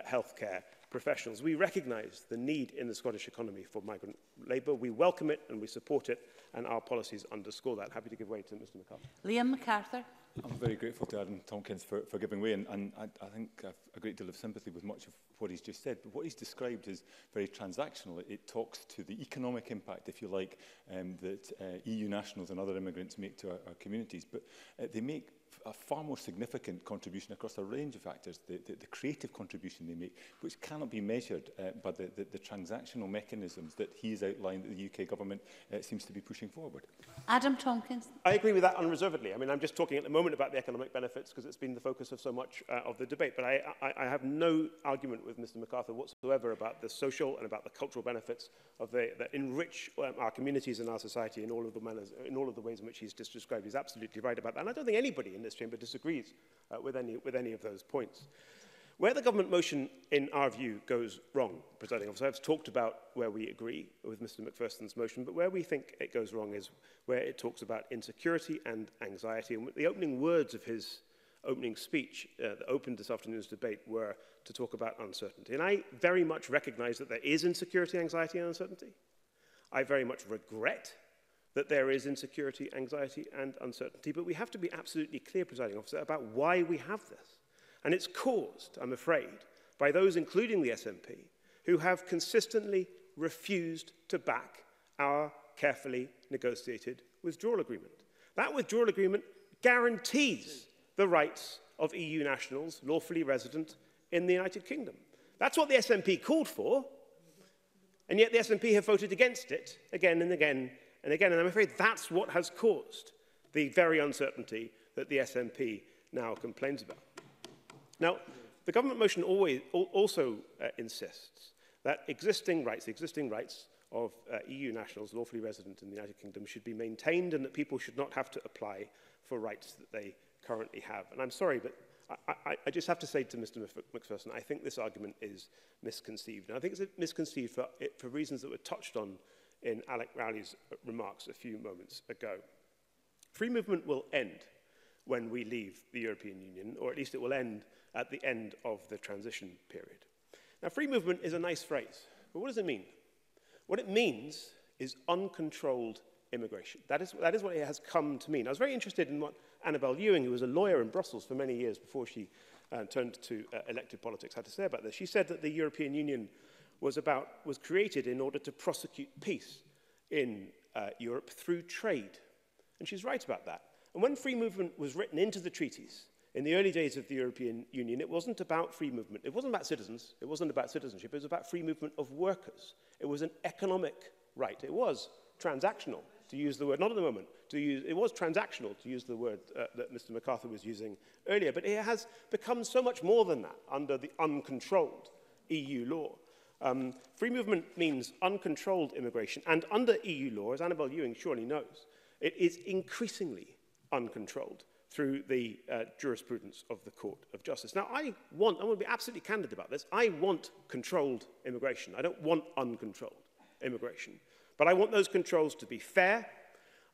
healthcare professionals. We recognise the need in the Scottish economy for migrant labour. We welcome it and we support it, and our policies underscore that. Happy to give way to Mr McCarthy. Liam MacArthur. I'm very grateful to Adam Tompkins for giving way, and I think I've a great deal of sympathy with much of what he's just said. But what he's described is very transactional. It talks to the economic impact, if you like, that EU nationals and other immigrants make to our communities. But they make a far more significant contribution across a range of factors, the creative contribution they make, which cannot be measured by the transactional mechanisms that he's outlined that the UK government seems to be pushing forward. Adam Tompkins. I agree with that unreservedly. I mean, I'm just talking at the moment about the economic benefits because it's been the focus of so much of the debate. But I have no argument with Mr MacArthur whatsoever about the social and about the cultural benefits of that enrich our communities and our society in all of the manners, in all of the ways in which he's just described. He's absolutely right about that. And I don't think anybody in this chamber disagrees with any of those points. Where the government motion, in our view, goes wrong, Presiding Officer, I've talked about where we agree with Mr McPherson's motion, but where we think it goes wrong is where it talks about insecurity and anxiety. And the opening words of his opening speech that opened this afternoon's debate were to talk about uncertainty. And I very much recognise that there is insecurity, anxiety and uncertainty. I very much regret that there is insecurity, anxiety and uncertainty, but we have to be absolutely clear, Presiding Officer, about why we have this. And it's caused, I'm afraid, by those, including the SNP, who have consistently refused to back our carefully negotiated withdrawal agreement. That withdrawal agreement guarantees the rights of EU nationals lawfully resident in the United Kingdom. That's what the SNP called for, and yet the SNP have voted against it again and again and again. And I'm afraid that's what has caused the very uncertainty that the SNP now complains about. Now, The government motion also insists that existing rights of EU nationals lawfully resident in the United Kingdom should be maintained and that people should not have to apply for rights that they currently have. And I'm sorry, but I just have to say to Mr Macpherson, I think this argument is misconceived. And I think it's misconceived for reasons that were touched on in Alec Rowley's remarks a few moments ago. Free movement will end when we leave the European Union, or at least it will end at the end of the transition period. Now, free movement is a nice phrase, but what does it mean? What it means is uncontrolled immigration. That is what it has come to mean. I was very interested in what Annabel Ewing, who was a lawyer in Brussels for many years before she turned to elected politics, had to say about this. She said that the European Union was created in order to prosecute peace in Europe through trade. And she's right about that. And when free movement was written into the treaties, in the early days of the European Union, it wasn't about free movement. It wasn't about citizens. It wasn't about citizenship. It was about free movement of workers. It was an economic right. It was transactional, to use the word, not at the moment, it was transactional, to use the word that Mr MacArthur was using earlier. But it has become so much more than that under the uncontrolled EU law. Free movement means uncontrolled immigration. And under EU law, as Annabel Ewing surely knows, it is increasingly uncontrolled through the jurisprudence of the Court of Justice. Now, I want to be absolutely candid about this, I want controlled immigration. I don't want uncontrolled immigration. But I want those controls to be fair,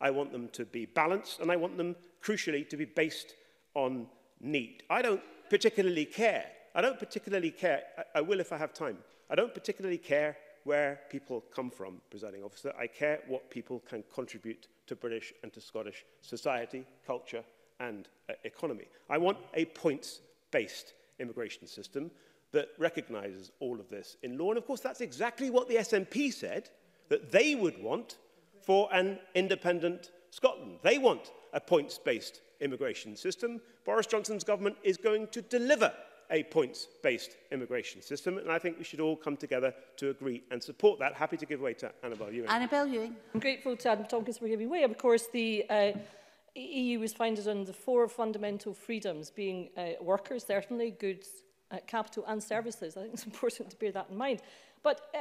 I want them to be balanced, and I want them, crucially, to be based on need. I don't particularly care. I will if I have time. I don't particularly care where people come from, presiding officer. I care what people can contribute to British and to Scottish society, culture, and economy. I want a points-based immigration system that recognises all of this in law. And of course, that's exactly what the SNP said that they would want for an independent Scotland. They want a points-based immigration system. Boris Johnson's government is going to deliver a points-based immigration system, and I think we should all come together to agree and support that. Happy to give way to Annabel Ewing. Annabel Ewing. I'm grateful to Adam Tompkins for giving way. Of course, the EU was founded on the 4 fundamental freedoms, being workers, certainly, goods, capital and services. I think it's important to bear that in mind. But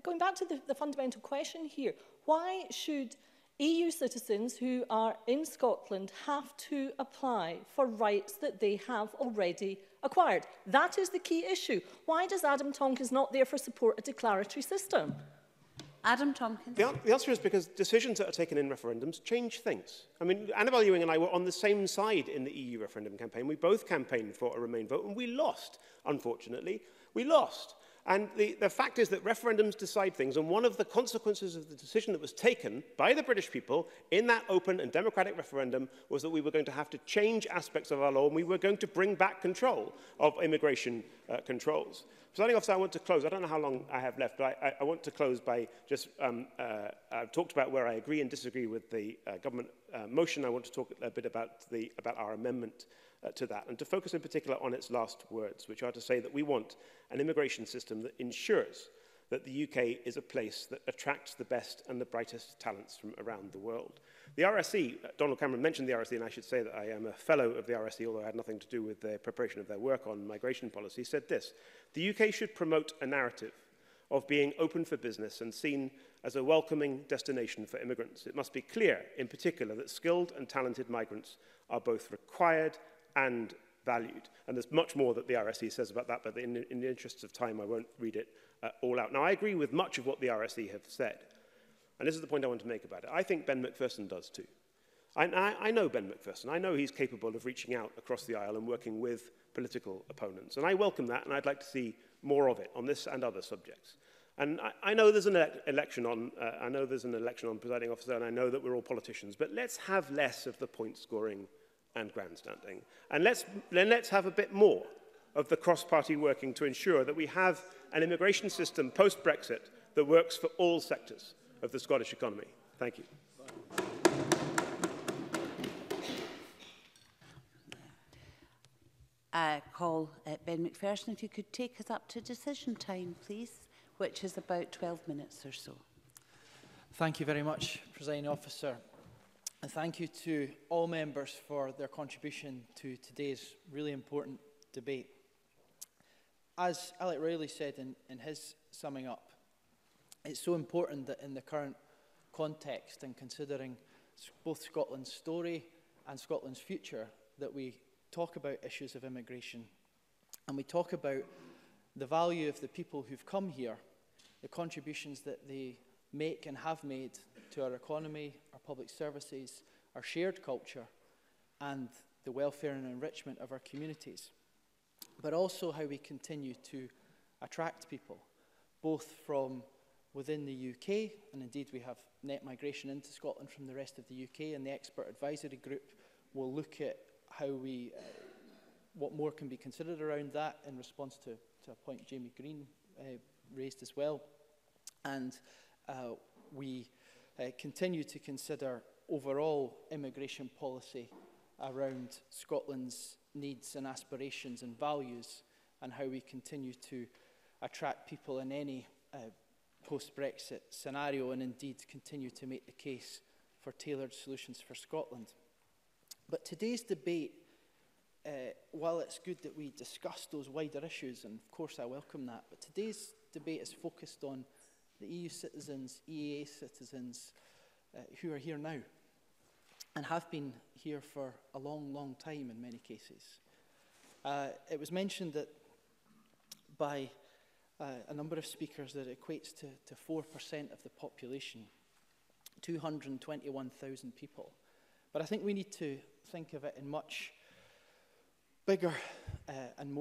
going back to the fundamental question here, why should EU citizens who are in Scotland have to apply for rights that they have already acquired? That is the key issue. Why does Adam Tompkins not therefore support a declaratory system? Adam Tompkins. The answer is because decisions that are taken in referendums change things. I mean, Annabel Ewing and I were on the same side in the EU referendum campaign. We both campaigned for a Remain vote, and we lost, unfortunately. We lost. And the fact is that referendums decide things, and one of the consequences of the decision that was taken by the British people in that open and democratic referendum was that we were going to have to change aspects of our law, and we were going to bring back control of immigration controls. Presiding officer, I want to close. I don't know how long I have left, but I want to close by just, I've talked about where I agree and disagree with the government motion. I want to talk a bit about our amendment to that, and to focus in particular on its last words, which are to say that we want an immigration system that ensures that the UK is a place that attracts the best and the brightest talents from around the world. The RSE, Donald Cameron mentioned the RSE, and I should say that I am a fellow of the RSE, although I had nothing to do with the preparation of their work on migration policy, said this: the UK should promote a narrative of being open for business and seen as a welcoming destination for immigrants. It must be clear, in particular, that skilled and talented migrants are both required and valued. And there's much more that the RSE says about that, but in the interests of time, I won't read it all out. Now, I agree with much of what the RSE have said, and this is the point I want to make about it. I think Ben Macpherson does too. I know Ben Macpherson. I know he's capable of reaching out across the aisle and working with political opponents, and I welcome that, and I'd like to see more of it on this and other subjects. And I know there's an election on. I know there's an election on, presiding officer, and I know that we're all politicians. But let's have less of the point scoring and grandstanding, and let's have a bit more of the cross-party working to ensure that we have an immigration system post-Brexit that works for all sectors of the Scottish economy. Thank you. Call Ben Macpherson, if you could take us up to decision time, please, which is about 12 minutes or so. Thank you very much, Presiding Officer. And thank you to all members for their contribution to today's really important debate. As Alec Rowley said in his summing up, it's so important that in the current context and considering both Scotland's story and Scotland's future, that we talk about issues of immigration and we talk about the value of the people who've come here, the contributions that they make and have made to our economy, our public services, our shared culture, and the welfare and enrichment of our communities. But also how we continue to attract people, both from within the UK, and indeed we have net migration into Scotland from the rest of the UK, and the expert advisory group will look at how we, what more can be considered around that in response to a point Jamie Green raised as well. And we continue to consider overall immigration policy around Scotland's needs and aspirations and values, and how we continue to attract people in any post-Brexit scenario, and indeed continue to make the case for tailored solutions for Scotland. But today's debate, while it's good that we discuss those wider issues, and of course I welcome that, but today's debate is focused on the EU citizens, EEA citizens who are here now and have been here for a long, long time in many cases. It was mentioned that by a number of speakers that it equates to 4% of the population, 221,000 people. But I think we need to think of it in much bigger and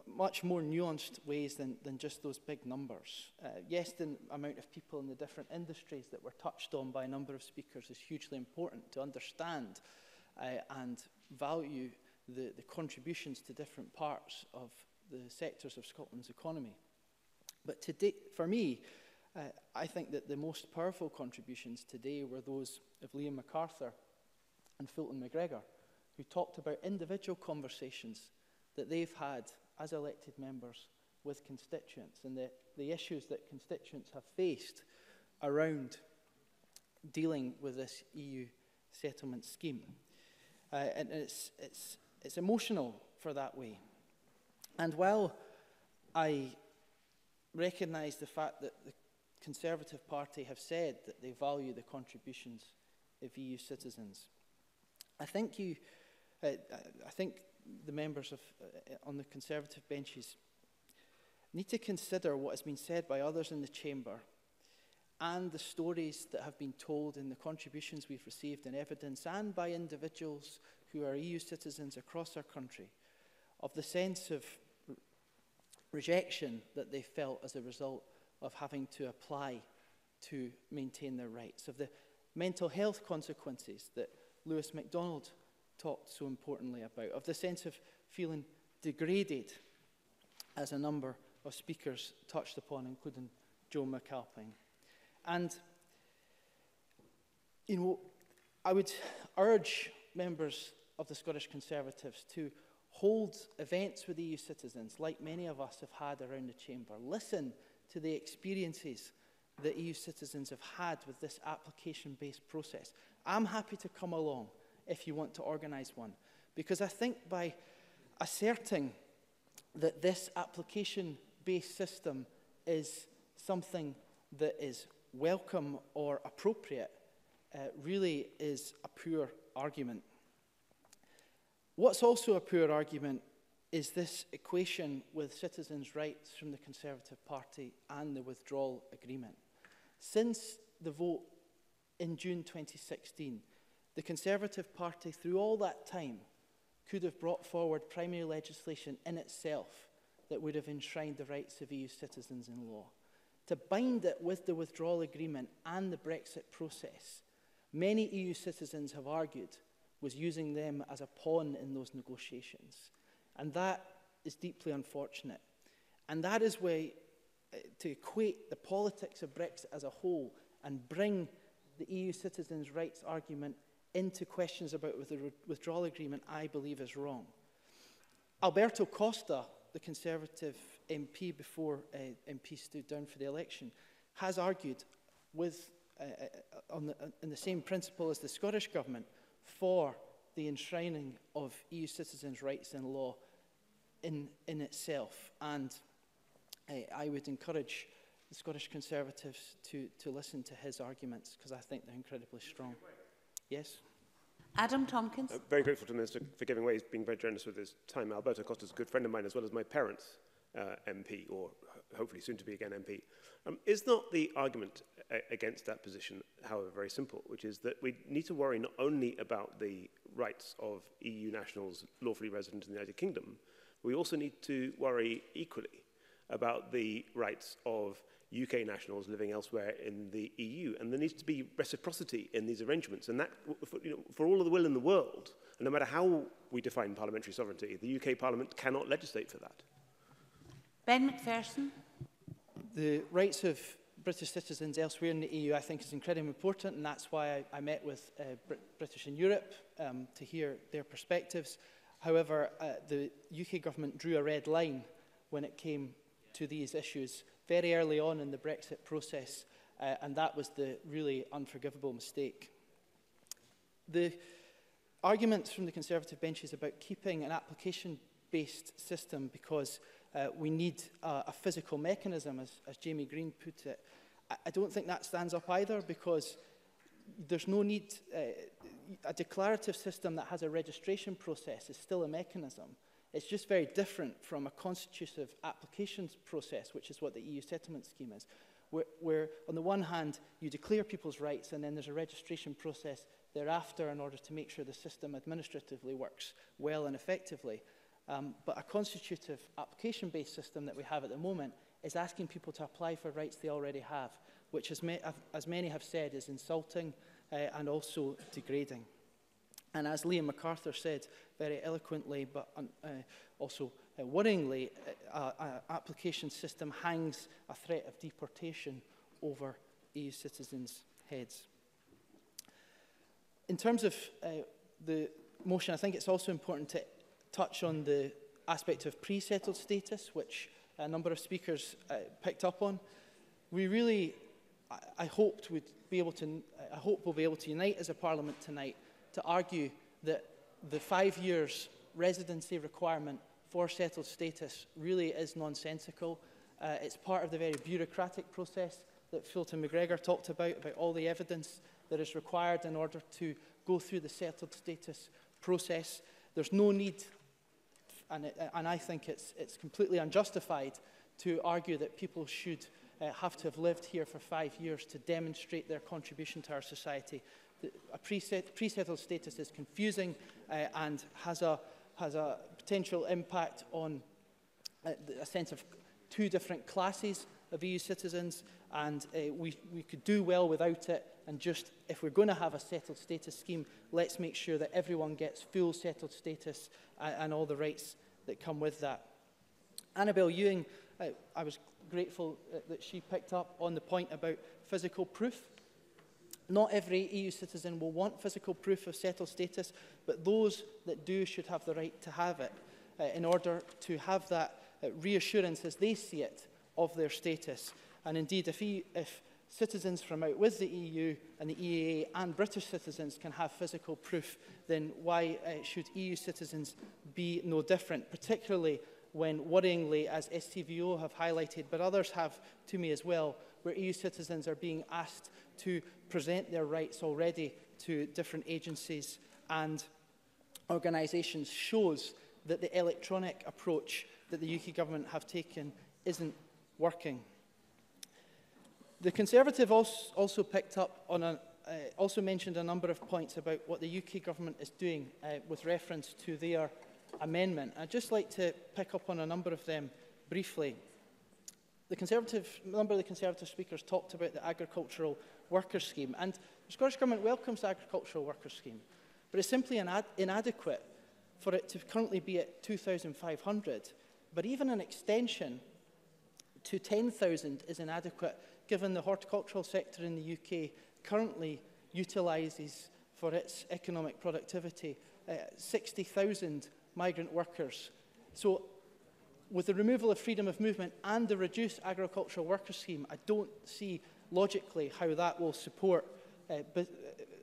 much more nuanced ways than just those big numbers. Yes, the amount of people in the different industries that were touched on by a number of speakers is hugely important to understand and value the contributions to different parts of the sectors of Scotland's economy. But today, for me, I think that the most powerful contributions today were those of Liam MacArthur and Fulton McGregor, who talked about individual conversations that they've had as elected members with constituents and the issues that constituents have faced around dealing with this EU settlement scheme. And it's emotional for that way. And while I recognise the fact that the Conservative Party have said that they value the contributions of EU citizens, I think the members on the Conservative benches need to consider what has been said by others in the Chamber and the stories that have been told in the contributions we've received in evidence and by individuals who are EU citizens across our country, of the sense of rejection that they felt as a result of having to apply to maintain their rights, of the mental health consequences that Lewis MacDonald talked so importantly about, of the sense of feeling degraded, as a number of speakers touched upon, including Joe McAlpine. And, you know, I would urge members of the Scottish Conservatives to hold events with EU citizens, like many of us have had around the Chamber. Listen to the experiences that EU citizens have had with this application-based process. I'm happy to come along if you want to organise one, because I think by asserting that this application-based system is something that is welcome or appropriate really is a poor argument. What's also a poor argument is this equation with citizens' rights from the Conservative Party and the withdrawal agreement. Since the vote in June 2016, the Conservative Party, through all that time, could have brought forward primary legislation in itself that would have enshrined the rights of EU citizens in law. To bind it with the withdrawal agreement and the Brexit process, many EU citizens have argued was using them as a pawn in those negotiations. And that is deeply unfortunate. And that is why, to equate the politics of Brexit as a whole and bring the EU citizens' rights argument into questions about the withdrawal agreement, I believe is wrong. Alberto Costa, the Conservative MP before MP stood down for the election, has argued with, in the same principle as the Scottish Government for the enshrining of EU citizens' rights in law in itself. And I would encourage the Scottish Conservatives to listen to his arguments, because I think they're incredibly strong. Yes? Adam Tompkins. Very grateful to the Minister for giving way. He's being very generous with his time. Alberto Costa is a good friend of mine, as well as my parents' MP, or hopefully soon to be again MP. Is not the argument against that position, however, very simple, which is that we need to worry not only about the rights of EU nationals lawfully resident in the United Kingdom, we also need to worry equally about the rights of UK nationals living elsewhere in the EU. And there needs to be reciprocity in these arrangements. And that, for all of the will in the world, and no matter how we define parliamentary sovereignty, the UK Parliament cannot legislate for that. Ben McPherson. The rights of British citizens elsewhere in the EU, I think, is incredibly important, and that's why I met with British in Europe to hear their perspectives. However, the UK government drew a red line when it came to these issues very early on in the Brexit process, and that was the really unforgivable mistake. The arguments from the Conservative benches about keeping an application-based system because we need a physical mechanism, as Jamie Green put it, I don't think that stands up either, because there's no need. A declarative system that has a registration process is still a mechanism. It's just very different from a constitutive applications process, which is what the EU settlement scheme is, where on the one hand, you declare people's rights, and then there's a registration process thereafter in order to make sure the system administratively works well and effectively. But a constitutive application-based system that we have at the moment is asking people to apply for rights they already have, which, as many have said, is insulting and also degrading. And as Liam MacArthur said very eloquently, but also worryingly, an application system hangs a threat of deportation over EU citizens' heads. In terms of the motion, I think it's also important to touch on the aspect of pre-settled status, which a number of speakers picked up on. We really, I hope we'll be able to unite as a Parliament tonight to argue that the 5 years residency requirement for settled status really is nonsensical. It's part of the very bureaucratic process that Fulton McGregor talked about all the evidence that is required in order to go through the settled status process. There's no need, and I think it's completely unjustified to argue that people should have to have lived here for 5 years to demonstrate their contribution to our society. A pre-settled status is confusing and has a potential impact on a sense of two different classes of EU citizens, and we could do well without it. And just, if we're going to have a settled status scheme, let's make sure that everyone gets full settled status and all the rights that come with that. Annabel Ewing, I was grateful that she picked up on the point about physical proof. Not every EU citizen will want physical proof of settled status, but those that do should have the right to have it in order to have that reassurance, as they see it, of their status. And indeed, if citizens from out with the EU and the EAA and British citizens can have physical proof, then why should EU citizens be no different, particularly when, worryingly, as STVO have highlighted, but others have to me as well, where EU citizens are being asked to present their rights already to different agencies and organisations, shows that the electronic approach that the UK government have taken isn't working. The Conservative also picked up on also mentioned a number of points about what the UK government is doing with reference to their amendment. I'd just like to pick up on a number of them briefly. A number of the Conservative speakers talked about the agricultural worker scheme, and the Scottish Government welcomes the agricultural worker scheme, but it's simply inadequate for it to currently be at 2,500. But even an extension to 10,000 is inadequate, given the horticultural sector in the UK currently utilises for its economic productivity 60,000 migrant workers. So with the removal of freedom of movement and the reduced agricultural worker scheme, I don't see logically how that will support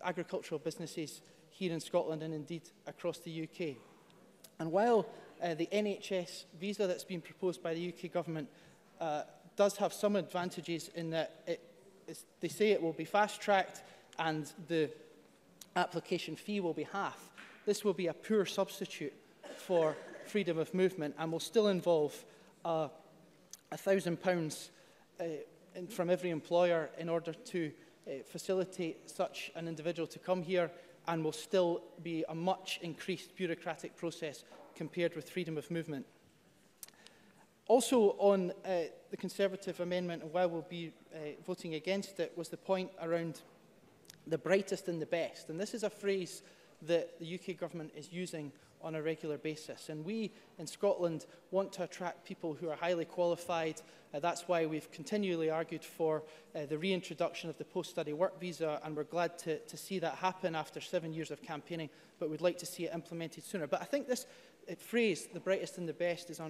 agricultural businesses here in Scotland and indeed across the UK. And while the NHS visa that's been proposed by the UK government does have some advantages in that they say it will be fast-tracked and the application fee will be half. This will be a poor substitute for freedom of movement and will still involve £1,000 from every employer in order to facilitate such an individual to come here, and will still be a much increased bureaucratic process compared with freedom of movement. Also on the Conservative amendment, and why we'll be voting against it, was the point around the brightest and the best. And this is a phrase that the UK government is using on a regular basis. And we in Scotland want to attract people who are highly qualified. That's why we've continually argued for the reintroduction of the post-study work visa, and we're glad to see that happen after 7 years of campaigning, but we'd like to see it implemented sooner. But I think this phrase, the brightest and the best, is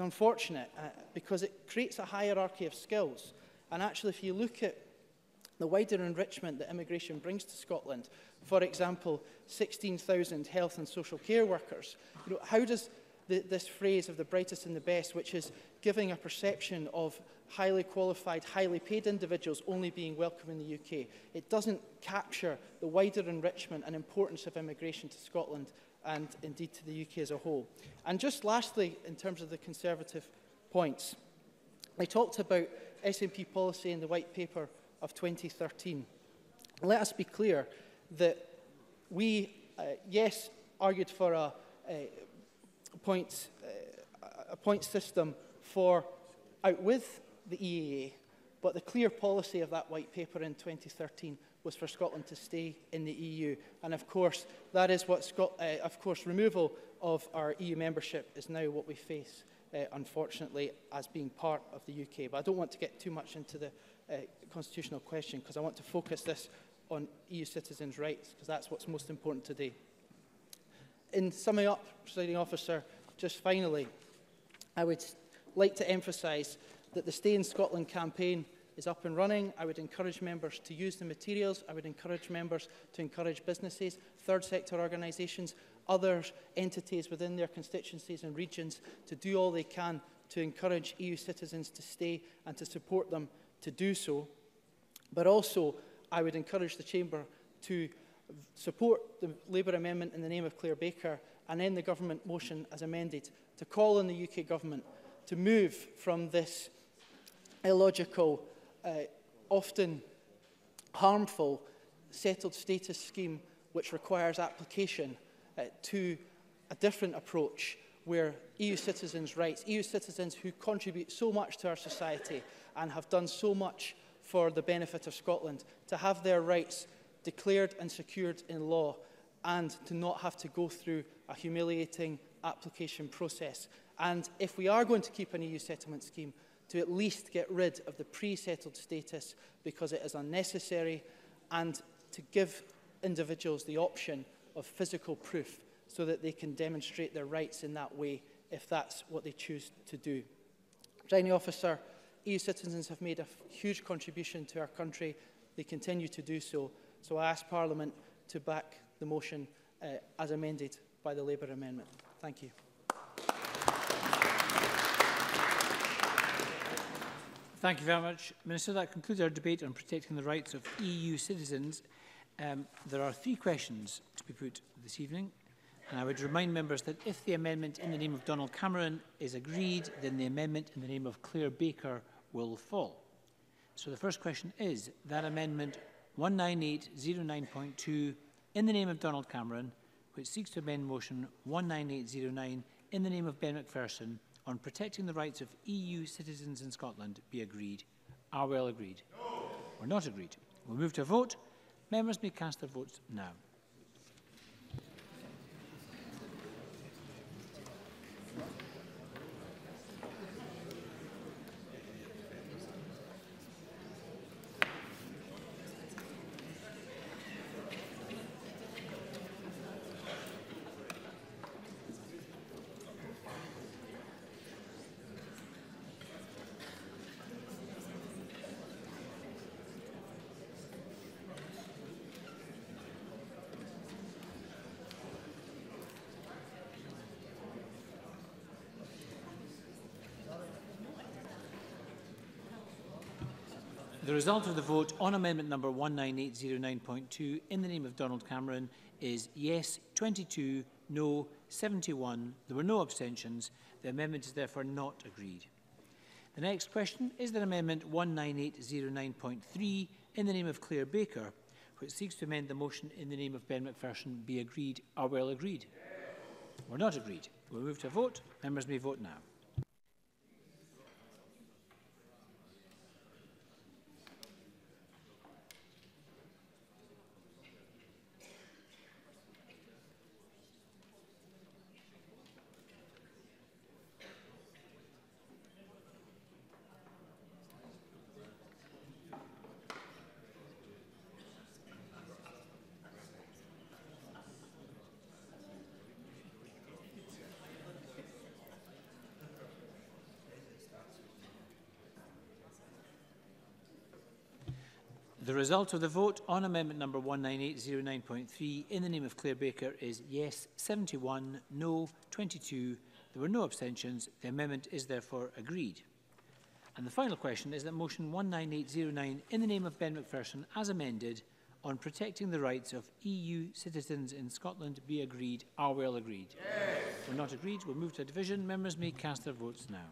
unfortunate because it creates a hierarchy of skills. And actually, if you look at the wider enrichment that immigration brings to Scotland, for example, 16,000 health and social care workers, how does this phrase of the brightest and the best, which is giving a perception of highly qualified, highly paid individuals only being welcome in the UK, it doesn't capture the wider enrichment and importance of immigration to Scotland and indeed to the UK as a whole. And just lastly, in terms of the Conservative points, I talked about SNP policy in the White Paper of 2013. Let us be clear that we, yes, argued for a point system for out with the EAA, but the clear policy of that White Paper in 2013 was for Scotland to stay in the EU. And of course, that is what removal of our EU membership is now what we face, unfortunately, as being part of the UK. But I don't want to get too much into the constitutional question, because I want to focus this on EU citizens' rights, because that's what's most important today. In summing up, Presiding Officer, just finally, I would like to emphasise that the Stay in Scotland campaign is up and running. I would encourage members to use the materials. I would encourage members to encourage businesses, third sector organisations, other entities within their constituencies and regions to do all they can to encourage EU citizens to stay and to support them to do so. But also, I would encourage the Chamber to support the Labour amendment in the name of Claire Baker and end the government motion as amended, to call on the UK government to move from this illogical, often harmful settled status scheme which requires application to a different approach where EU citizens' rights, EU citizens who contribute so much to our society and have done so much for the benefit of Scotland, to have their rights declared and secured in law and to not have to go through a humiliating application process. And if we are going to keep an EU settlement scheme, to at least get rid of the pre-settled status because it is unnecessary, and to give individuals the option of physical proof so that they can demonstrate their rights in that way if that's what they choose to do. Presiding Officer, EU citizens have made a huge contribution to our country. They continue to do so. So I ask Parliament to back the motion as amended by the Labour amendment. Thank you. Thank you very much, Minister. That concludes our debate on protecting the rights of EU citizens. There are 3 questions to be put this evening. And I would remind members that if the amendment in the name of Donald Cameron is agreed, then the amendment in the name of Claire Baker will fall. So the first question is that amendment 19809.2 in the name of Donald Cameron, which seeks to amend motion 19809 in the name of Ben Macpherson on protecting the rights of EU citizens in Scotland, be agreed. Are we all agreed? No. We're not agreed. We'll move to a vote. Members may cast their votes now. The result of the vote on amendment number 19809.2 in the name of Donald Cameron is yes 22, no 71. There were no abstentions. The amendment is therefore not agreed. The next question is that amendment 19809.3 in the name of Claire Baker, which seeks to amend the motion in the name of Ben Macpherson, be agreed. Are well agreed? We're not agreed. We'll move to a vote. Members may vote now. The result of the vote on amendment number 19809.3 in the name of Claire Baker is yes 71, no 22. There were no abstentions. The amendment is therefore agreed. And the final question is that motion 19809 in the name of Ben Macpherson as amended on protecting the rights of EU citizens in Scotland be agreed. Are well agreed? Yes. We're not agreed. We'll move to a division. Members may cast their votes now.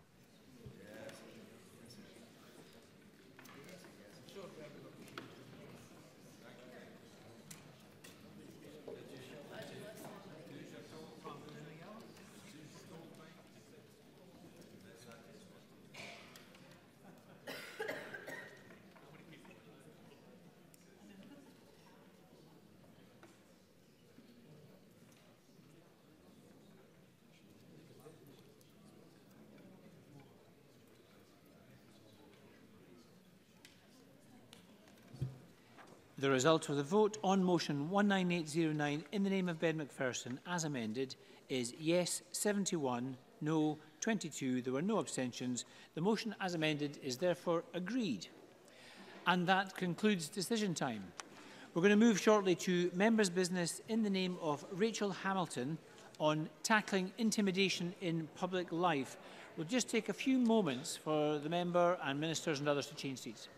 The result of the vote on motion 19809 in the name of Ben Macpherson as amended is yes 71, no 22. There were no abstentions. The motion as amended is therefore agreed. And that concludes decision time. We're going to move shortly to members' business in the name of Rachel Hamilton on tackling intimidation in public life. We'll just take a few moments for the member and ministers and others to change seats.